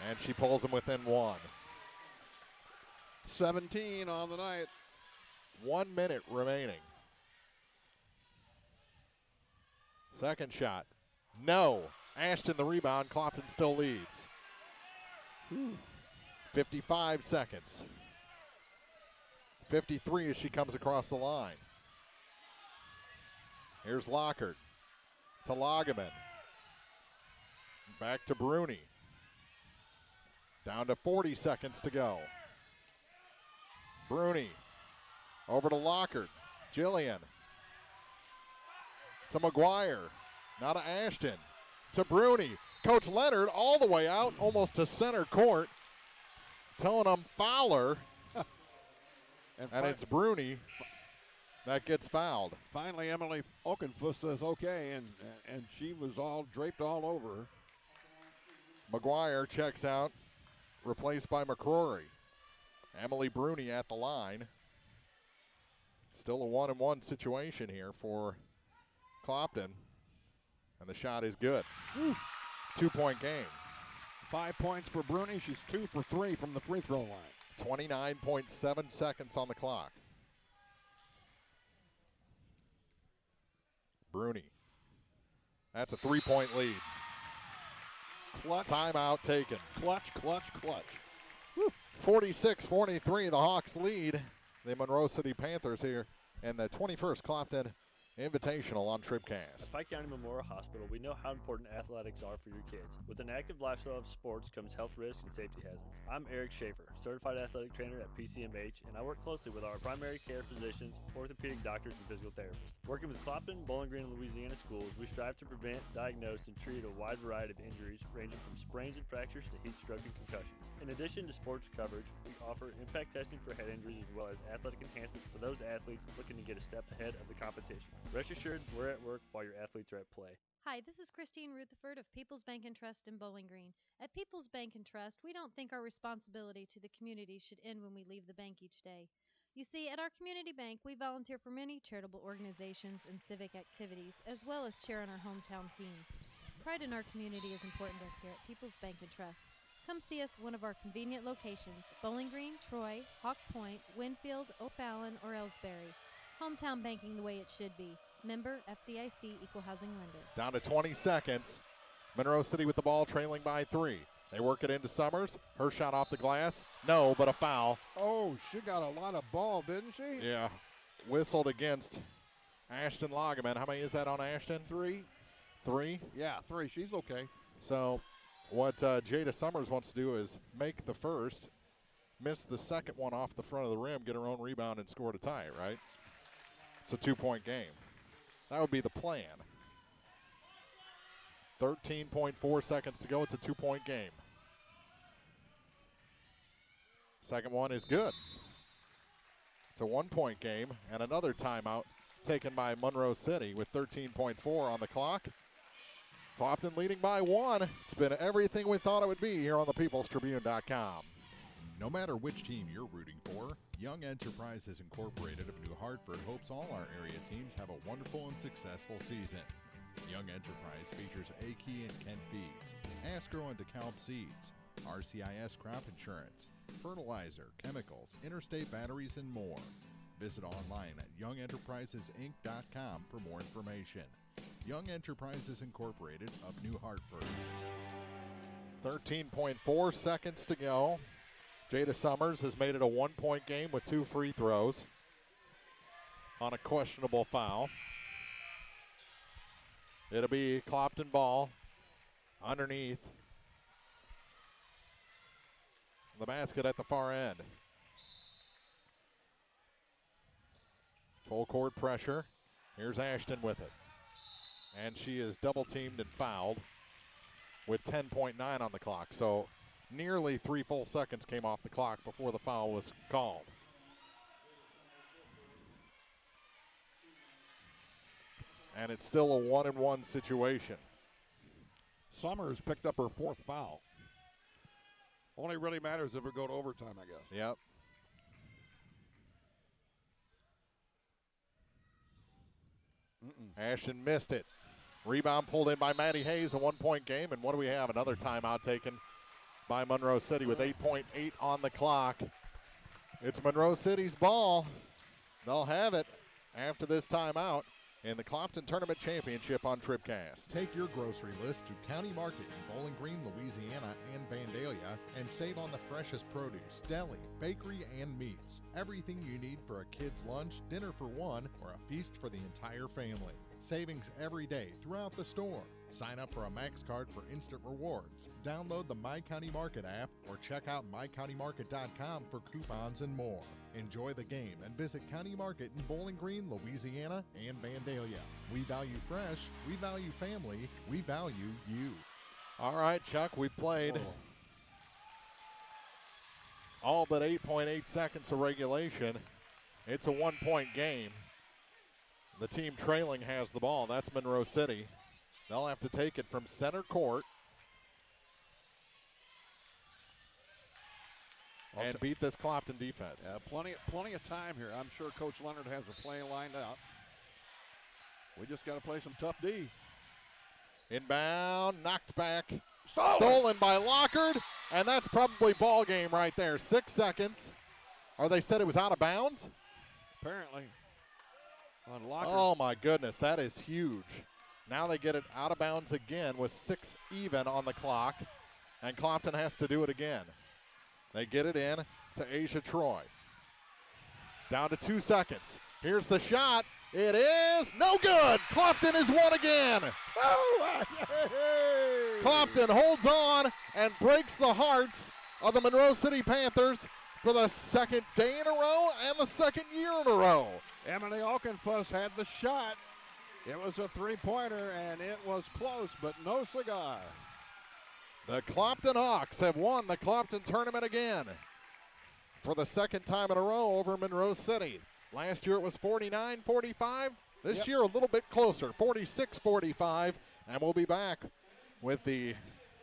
And she pulls them within 1. 17 on the night. 1 minute remaining. Second shot. No. Ashton the rebound. Clopton still leads. 55 seconds. 53 as she comes across the line. Here's Lockhart to Lageman. Back to Bruni. Down to 40 seconds to go. Bruni over to Lockhart. Jillian to McGuire. Now to Ashton. To Bruni. Coach Leonard all the way out, almost to center court. Telling them Fowler. and it's Bruni that gets fouled. Finally, Emily Okenfuss says okay, and she was all draped all over her. McGuire checks out, replaced by McCrory. Emily Bruni at the line. Still a 1-1 situation here for Clopton. And the shot is good. 2-point game. 5 points for Bruni. She's 2 for 3 from the free throw line. 29.7 seconds on the clock. Bruni. That's a 3-point lead. Clutch. Timeout taken. Clutch, clutch, clutch. 46-43, the Hawks lead the Monroe City Panthers here in the 21st Clopton Invitational on TribCast. At Pike County Memorial Hospital, we know how important athletics are for your kids. With an active lifestyle of sports comes health risks and safety hazards. I'm Eric Schaefer, certified athletic trainer at PCMH, and I work closely with our primary care physicians, orthopedic doctors, and physical therapists. Working with Clopton, Bowling Green, and Louisiana schools, we strive to prevent, diagnose, and treat a wide variety of injuries, ranging from sprains and fractures to heat stroke and concussions. In addition to sports coverage, we offer impact testing for head injuries as well as athletic enhancement for those athletes looking to get a step ahead of the competition. Rest assured, we're at work while your athletes are at play. Hi, this is Christine Rutherford of People's Bank and Trust in Bowling Green. At People's Bank and Trust, we don't think our responsibility to the community should end when we leave the bank each day. You see, at our community bank, we volunteer for many charitable organizations and civic activities, as well as cheer on our hometown teams. Pride in our community is important to us here at People's Bank and Trust. Come see us at one of our convenient locations, Bowling Green, Troy, Hawk Point, Winfield, O'Fallon, or Ellsbury. Hometown banking the way it should be. Member FDIC Equal Housing Lender. Down to 20 seconds. Monroe City with the ball, trailing by 3. They work it into Summers. Her shot off the glass. No, but a foul. Oh, she got a lot of ball, didn't she? Yeah. Whistled against Ashton Lagerman. How many is that on Ashton? 3. 3? Yeah, 3. She's okay. So what Jada Summers wants to do is make the first, miss the second one off the front of the rim, get her own rebound, and score to tie it, right? It's a 2-point game. That would be the plan. 13.4 seconds to go. It's a 2-point game. Second one is good. It's a 1-point game, and another timeout taken by Monroe City with 13.4 on the clock. Clopton leading by 1. It's been everything we thought it would be here on the peoplestribune.com. No matter which team you're rooting for, Young Enterprises Incorporated of New Hartford hopes all our area teams have a wonderful and successful season. Young Enterprise features A-Key and Kent Feeds, Asgrow and DeKalb Seeds, RCIS Crop Insurance, fertilizer, chemicals, interstate batteries, and more. Visit online at youngenterprisesinc.com for more information. Young Enterprises Incorporated of New Hartford. 13.4 seconds to go. Jada Summers has made it a 1-point game with 2 free throws on a questionable foul. It'll be Clopton ball underneath the basket at the far end. Full court pressure. Here's Ashton with it. And she is double teamed and fouled with 10.9 on the clock. So nearly 3 full seconds came off the clock before the foul was called. And it's still a 1-and-1 situation. Summers picked up her 4th foul. Only really matters if we go to overtime, I guess. Yep. Ashton missed it. Rebound pulled in by Maddie Hayes, a 1-point game. And what do we have? Another timeout taken by Monroe City with 8.8 on the clock. It's Monroe City's ball. They'll have it after this timeout in the Clopton Tournament Championship on TribCast. Take your grocery list to County Market in Bowling Green, Louisiana and Vandalia and save on the freshest produce, deli, bakery, and meats. Everything you need for a kid's lunch, dinner for one, or a feast for the entire family. Savings every day throughout the store. Sign up for a Max card for instant rewards. Download the My County Market app or check out mycountymarket.com for coupons and more. Enjoy the game and visit County Market in Bowling Green, Louisiana and Vandalia. We value fresh, we value family, we value you. All right, Chuck, we played all but 8.8 seconds of regulation. It's a 1-point game. The team trailing has the ball. That's Monroe City. They'll have to take it from center court and beat this Clopton defense. Yeah, plenty of time here. I'm sure Coach Leonard has a play lined out. We just got to play some tough D. Inbound, knocked back, stolen by Lockard, and that's probably ball game right there. 6 seconds. Or they said it was out of bounds? Apparently. On Lockard. Oh my goodness, that is huge. Now they get it out of bounds again with 6 even on the clock, and Clopton has to do it again. They get it in to Asia Troy. Down to 2 seconds. Here's the shot. It is no good. Clopton is won again. Clopton holds on and breaks the hearts of the Monroe City Panthers for the second day in a row and the second year in a row. Emily Alkenfuss had the shot. It was a 3-pointer, and it was close, but no cigar. The Clopton Hawks have won the Clopton tournament again for the second time in a row over Monroe City. Last year it was 49-45. This year a little bit closer, 46-45. And we'll be back with the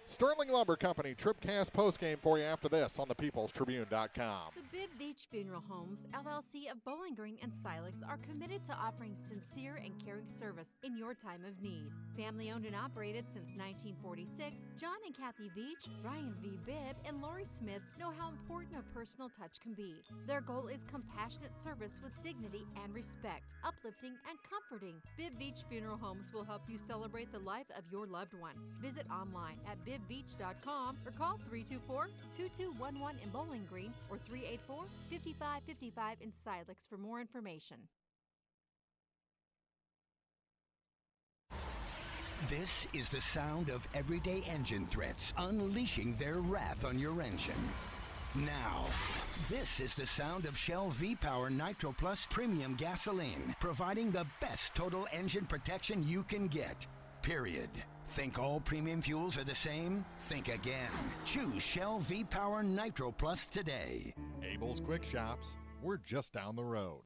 Sterling Lumber Company TribCast postgame for you after this on thepeoplestribune.com. The Bibb Beach Funeral Homes, LLC of Bowling Green and Silex are committed to offering sincere and caring service in your time of need. Family owned and operated since 1946, John and Kathy Beach, Ryan V. Bibb, and Lori Smith know how important a personal touch can be. Their goal is compassionate service with dignity and respect, uplifting and comforting. Bibb Beach Funeral Homes will help you celebrate the life of your loved one. Visit online at bibbeach.com or call 324-2211 in Bowling Green or 384-5555 in Silex for more information. This is the sound of everyday engine threats unleashing their wrath on your engine. Now, this is the sound of Shell V-Power Nitro Plus Premium Gasoline, providing the best total engine protection you can get. Period. Think all premium fuels are the same? Think again. Choose Shell V-Power Nitro Plus today. Abel's Quick Shops, we're just down the road.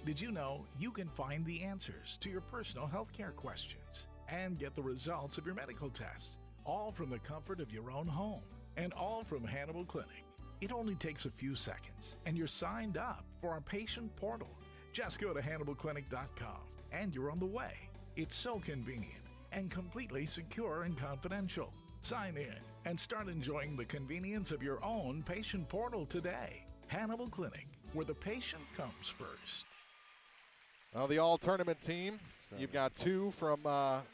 Did you know you can find the answers to your personal health care questions and get the results of your medical tests, all from the comfort of your own home and all from Hannibal Clinic? It only takes a few seconds and you're signed up for our patient portal. Just go to HannibalClinic.com and you're on the way. It's so convenient and completely secure and confidential. Sign in and start enjoying the convenience of your own patient portal today. Hannibal Clinic, where the patient comes first. Well, the all-tournament team, you've got two from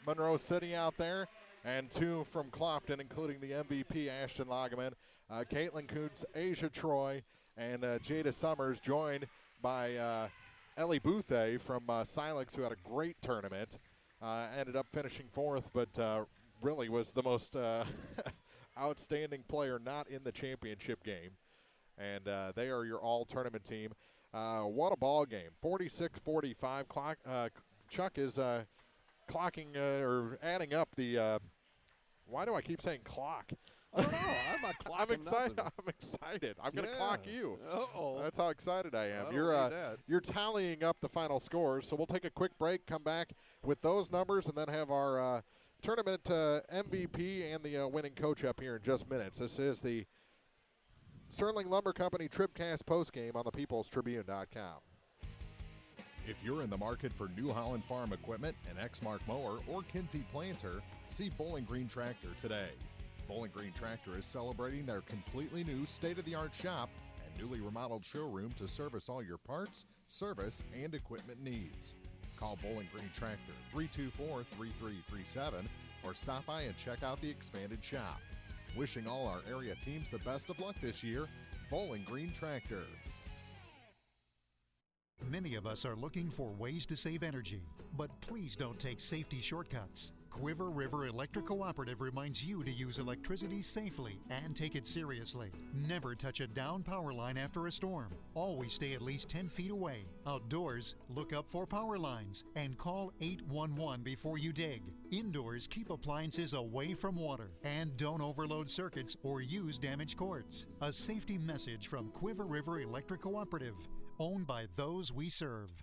Monroe City out there and two from Clopton, including the MVP, Ashton Lageman, Caitlin Kuntz, Asia Troy, and Jada Summers, joined by Ellie Bouthé from Silex, who had a great tournament. Ended up finishing fourth, but really was the most outstanding player not in the championship game. And they are your all-tournament team. What a ball game. 46-45. Chuck is clocking or adding up the why do I keep saying clock? I don't know. I'm not clocking I'm excited. nothing. I'm excited. I'm going to clock you. Uh-oh. That's how excited I am. I don't need that. You're tallying up the final scores, so we'll take a quick break, come back with those numbers, and then have our tournament MVP and the winning coach up here in just minutes. This is the Sterling Lumber Company TribCast postgame on the peoplestribune.com. If you're in the market for New Holland Farm equipment, an Exmark mower, or Kinsey planter, see Bowling Green Tractor today. Bowling Green Tractor is celebrating their completely new state-of-the-art shop and newly remodeled showroom to service all your parts, service, and equipment needs. Call Bowling Green Tractor 324-3337 or stop by and check out the expanded shop. Wishing all our area teams the best of luck this year, Bowling Green Tractor. Many of us are looking for ways to save energy, but please don't take safety shortcuts. Quiver River Electric Cooperative reminds you to use electricity safely and take it seriously. Never touch a down power line after a storm. Always stay at least 10 feet away. Outdoors, look up for power lines and call 811 before you dig. Indoors, keep appliances away from water and don't overload circuits or use damaged cords. A safety message from Quiver River Electric Cooperative, owned by those we serve.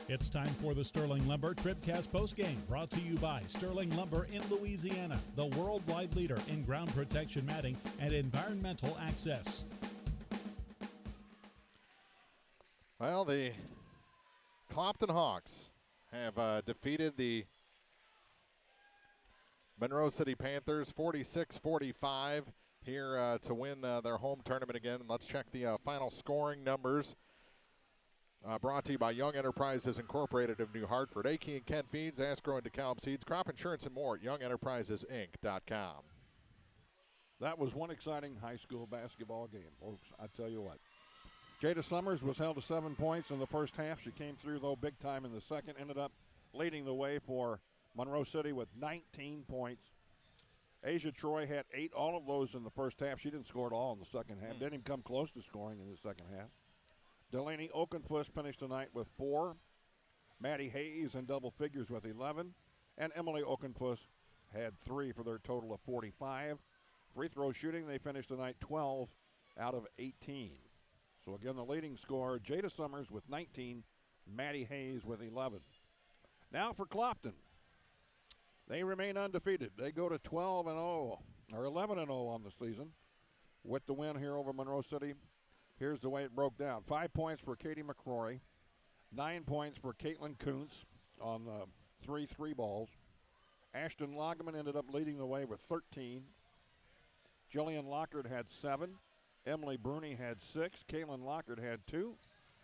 It's time for the Sterling Lumber TribCast postgame, brought to you by Sterling Lumber in Louisiana, the worldwide leader in ground protection matting and environmental access. Well, the Clopton Hawks have defeated the Monroe City Panthers 46-45 here to win their home tournament again. Let's check the final scoring numbers. Brought to you by Young Enterprises Incorporated of New Hartford, Aki and Kent Feeds, Asgrow and DeKalb Seeds, Crop Insurance and more at YoungEnterprisesInc.com. That was one exciting high school basketball game, folks. I tell you what. Jada Summers was held to 7 points in the first half. She came through, though, big time in the second. Ended up leading the way for Monroe City with 19 points. Asia Troy had 8, all of those in the first half. She didn't score at all in the second half. Didn't even come close to scoring in the second half. Delaney Oakenfuss finished tonight with 4. Maddie Hayes in double figures with 11. And Emily Oakenfuss had 3 for their total of 45. Free throw shooting, they finished tonight 12 out of 18. So again, the leading scorer, Jada Summers with 19, Maddie Hayes with 11. Now for Clopton. They remain undefeated. They go to 12-0, or 11-0 on the season with the win here over Monroe City. Here's the way it broke down. 5 points for Katie McCrory. 9 points for Caitlin Kuntz on 3 3-balls. Ashton Lageman ended up leading the way with 13. Jillian Lockard had 7. Emily Bruni had 6. Caitlin Lockard had 2.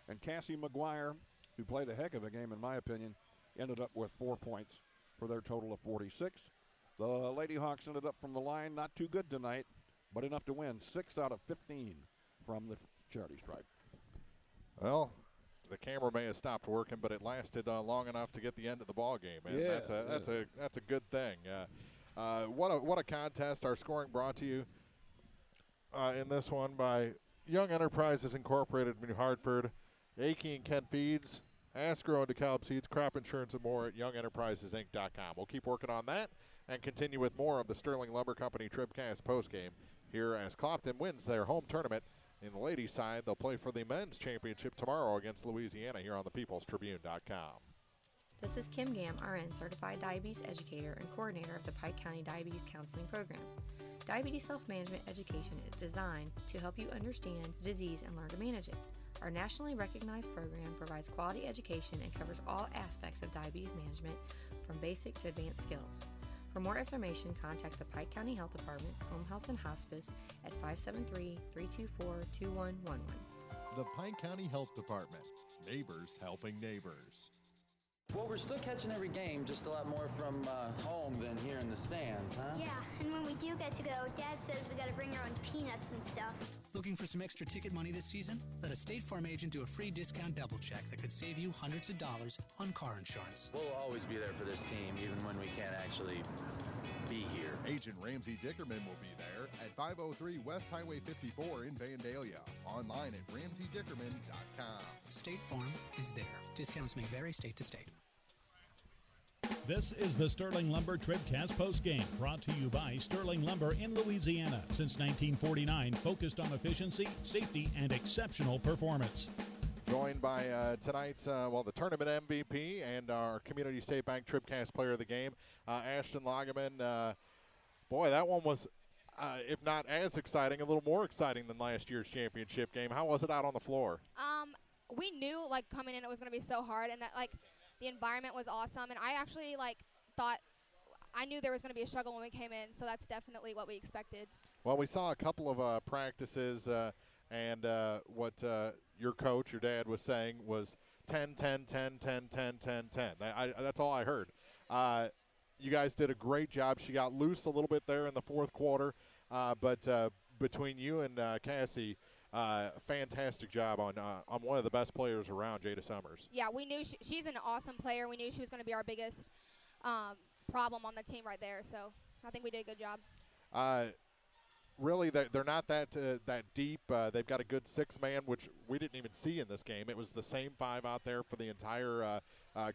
And Cassie McGuire, who played a heck of a game in my opinion, ended up with 4 points for their total of 46. The Lady Hawks ended up from the line not too good tonight, but enough to win 6 out of 15 from the charity stripe. Well, the camera may have stopped working, but it lasted long enough to get the end of the ball game, and Yeah, that's a good thing. What a contest! Our scoring brought to you in this one by Young Enterprises Incorporated of New Hartford, Akey and Ken Feeds, Asgrow and DeKalb Seeds, Crop Insurance, and more at YoungEnterprisesInc.com. We'll keep working on that and continue with more of the Sterling Lumber Company TribCast postgame here as Clopton wins their home tournament. In the ladies' side, they'll play for the men's championship tomorrow against Louisiana here on the peoplestribune.com. This is Kim Gam, RN, Certified Diabetes Educator and Coordinator of the Pike County Diabetes Counseling Program. Diabetes self-management education is designed to help you understand the disease and learn to manage it. Our nationally recognized program provides quality education and covers all aspects of diabetes management from basic to advanced skills. For more information, contact the Pike County Health Department, Home Health and Hospice at 573-324-2111. The Pike County Health Department. Neighbors helping neighbors. Well, we're still catching every game, just a lot more from home than here in the stands, huh? Yeah, and when we do get to go, Dad says we got to bring our own peanuts and stuff. Looking for some extra ticket money this season? Let a State Farm agent do a free discount double check that could save you hundreds of dollars on car insurance. We'll always be there for this team, even when we can't actually be here. Agent Ramsey Dickerman will be there at 503 West Highway 54 in Vandalia. Online at RamseyDickerman.com. State Farm is there. Discounts may vary state to state. This is the Sterling Lumber TribCast postgame, brought to you by Sterling Lumber in Louisiana. Since 1949, focused on efficiency, safety, and exceptional performance. Joined by tonight's, the tournament MVP and our Community State Bank TribCast player of the game, Ashton Lageman. Boy, that one was, if not as exciting, a little more exciting than last year's championship game. How was it out on the floor? We knew, coming in it was going to be so hard, and that, the environment was awesome. And I actually, thought I knew there was going to be a struggle when we came in, so that's definitely what we expected. Well, we saw a couple of practices, and what your coach, your dad, was saying was 10, 10, 10, 10, 10, 10, 10. That's all I heard. You guys did a great job. She got loose a little bit there in the fourth quarter, but between you and Cassie, fantastic job on one of the best players around, Jada Summers. Yeah, we knew she's an awesome player. We knew she was going to be our biggest problem on the team right there, so I think we did a good job. Really, they're not that deep. They've got a good six-man, which we didn't even see in this game. It was the same five out there for the entire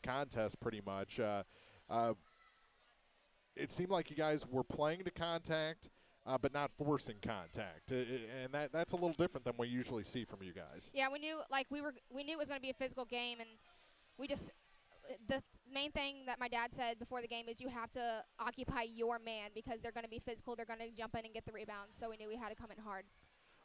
contest pretty much. It seemed like you guys were playing to contact, but not forcing contact, and that's a little different than we usually see from you guys. Yeah, we knew we knew it was going to be a physical game, and the main thing that my dad said before the game is you have to occupy your man because they're going to be physical, they're going to jump in and get the rebounds, so we knew we had to come in hard.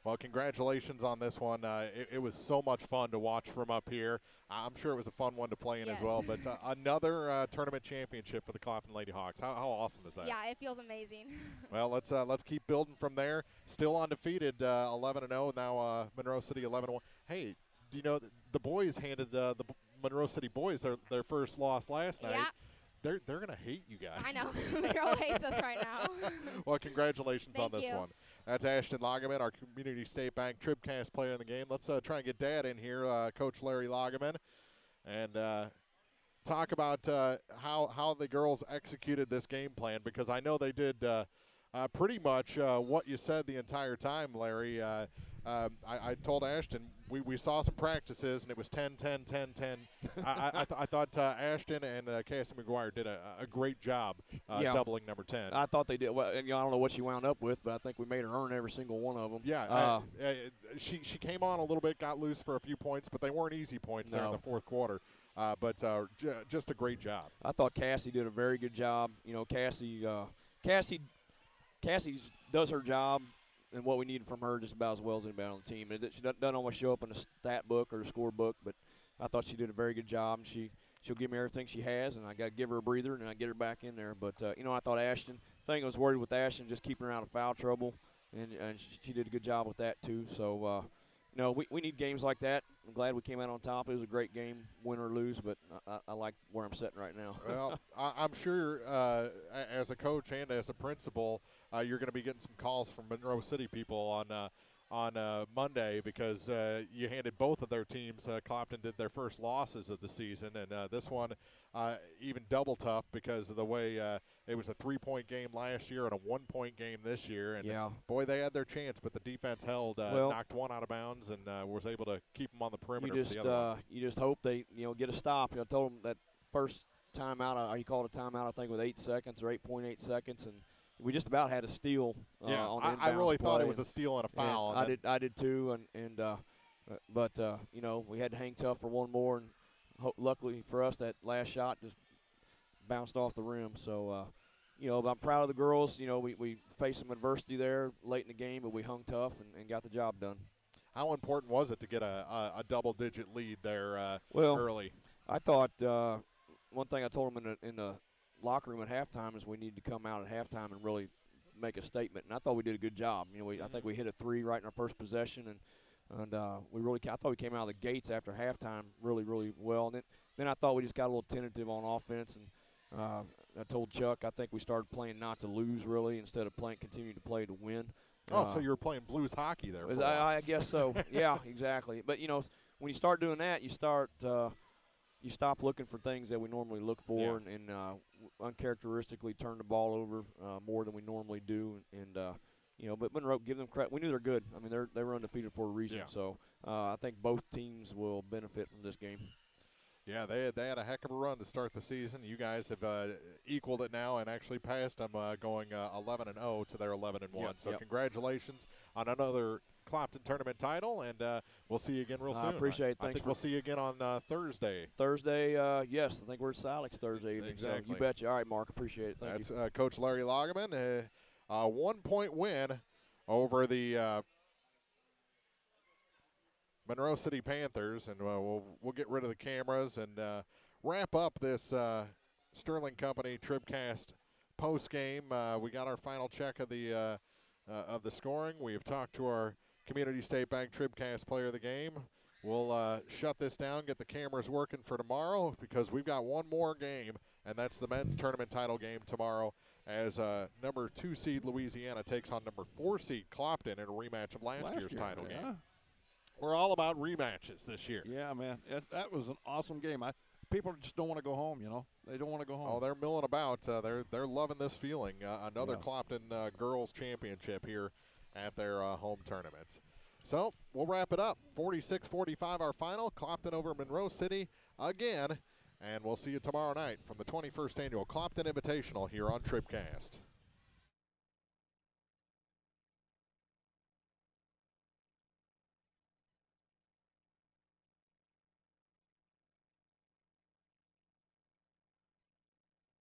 Well, congratulations on this one. It was so much fun to watch from up here. I'm sure it was a fun one to play in as well. But another tournament championship for the Clopton Lady Hawks. How awesome is that? Yeah, it feels amazing. Well, let's keep building from there. Still undefeated, 11-0. Now Monroe City 11-1. Hey, do you know the boys handed the Monroe City boys their first loss last night? Yeah. They're going to hate you guys. I know. Monroe hates us right now. Well, congratulations on this you. one. That's Ashton Lageman, our Community State Bank TribCast player in the game. Let's try and get Dad in here, Coach Larry Lageman, and talk about how the girls executed this game plan, because I know they did pretty much what you said the entire time, Larry. I told Ashton we saw some practices, and it was 10, 10, 10, 10. I thought Ashton and Cassie McGuire did a great job doubling number 10. I thought they did. Well, I don't know what she wound up with, but I think we made her earn every single one of them. Yeah, she came on a little bit, got loose for a few points, but they weren't easy points there in the fourth quarter. But just a great job. I thought Cassie did a very good job. You know, Cassie does her job and what we needed from her just about as well as anybody on the team. And she doesn't always show up in the stat book or the score book, but I thought she did a very good job. And she'll give me everything she has, and I got to give her a breather, and I get her back in there. But, I thought Ashton, I was worried with Ashton just keeping her out of foul trouble, and she did a good job with that too. So, we need games like that. I'm glad we came out on top. It was a great game, win or lose, but I like where I'm sitting right now. Well, I'm sure as a coach and as a principal, you're going to be getting some calls from Monroe City people on Monday because you handed both of their teams. Clopton did their first losses of the season, and this one even double tough because of the way it was a 3-point game last year and a 1-point game this year. And boy, they had their chance, but the defense held, knocked one out of bounds, and was able to keep them on the perimeter. You just hope they get a stop. I told them that first timeout, he called a timeout I think with 8 seconds or 8.8 seconds, and we just about had a steal. On the I really play. thought it was a steal and a foul. And I did too, but we had to hang tough for one more, and luckily for us, that last shot just bounced off the rim. So, I'm proud of the girls. We faced some adversity there late in the game, but we hung tough and got the job done. How important was it to get a double-digit lead there early? I thought one thing I told them in the locker room at halftime is we need to come out at halftime and really make a statement, and I thought we did a good job. I think we hit a 3 right in our first possession, and I thought we came out of the gates after halftime really, really well. And then I thought we just got a little tentative on offense, and I told Chuck I think we started playing not to lose really instead of continuing to play to win. So you were playing blues hockey there. I guess so. Yeah, exactly. But when you start doing that, you stop looking for things that we normally look for, and uncharacteristically turn the ball over more than we normally do. But Monroe, give them credit. We knew they're good. I mean, they were undefeated for a reason. Yeah. So I think both teams will benefit from this game. Yeah, they had a heck of a run to start the season. You guys have equaled it now and actually passed them, going 11-0 to their 11-1. So congratulations on another Clopton tournament title, and we'll see you again real soon. I appreciate it. I think we'll see you again on Thursday. Thursday, yes. I think we're at Silex Thursday evening. Exactly. So you betcha. All right, Mark. Appreciate it. Thank you. That's Coach Larry Lagerman. A 1-point win over the Monroe City Panthers, and we'll get rid of the cameras and wrap up this Sterling Company TribCast post game. We got our final check of the scoring. We have talked to our Community State Bank TribCast player of the game. We'll shut this down, get the cameras working for tomorrow because we've got one more game, and that's the men's tournament title game tomorrow as number 2 seed Louisiana takes on number 4 seed Clopton in a rematch of last year's title game. We're all about rematches this year. Yeah, man. That was an awesome game. People just don't want to go home, They don't want to go home. Oh, they're milling about. They're loving this feeling. Another Clopton girls championship here at their home tournament. So we'll wrap it up. 46-45 our final. Clopton over Monroe City again. And we'll see you tomorrow night from the 21st Annual Clopton Invitational here on TribCast.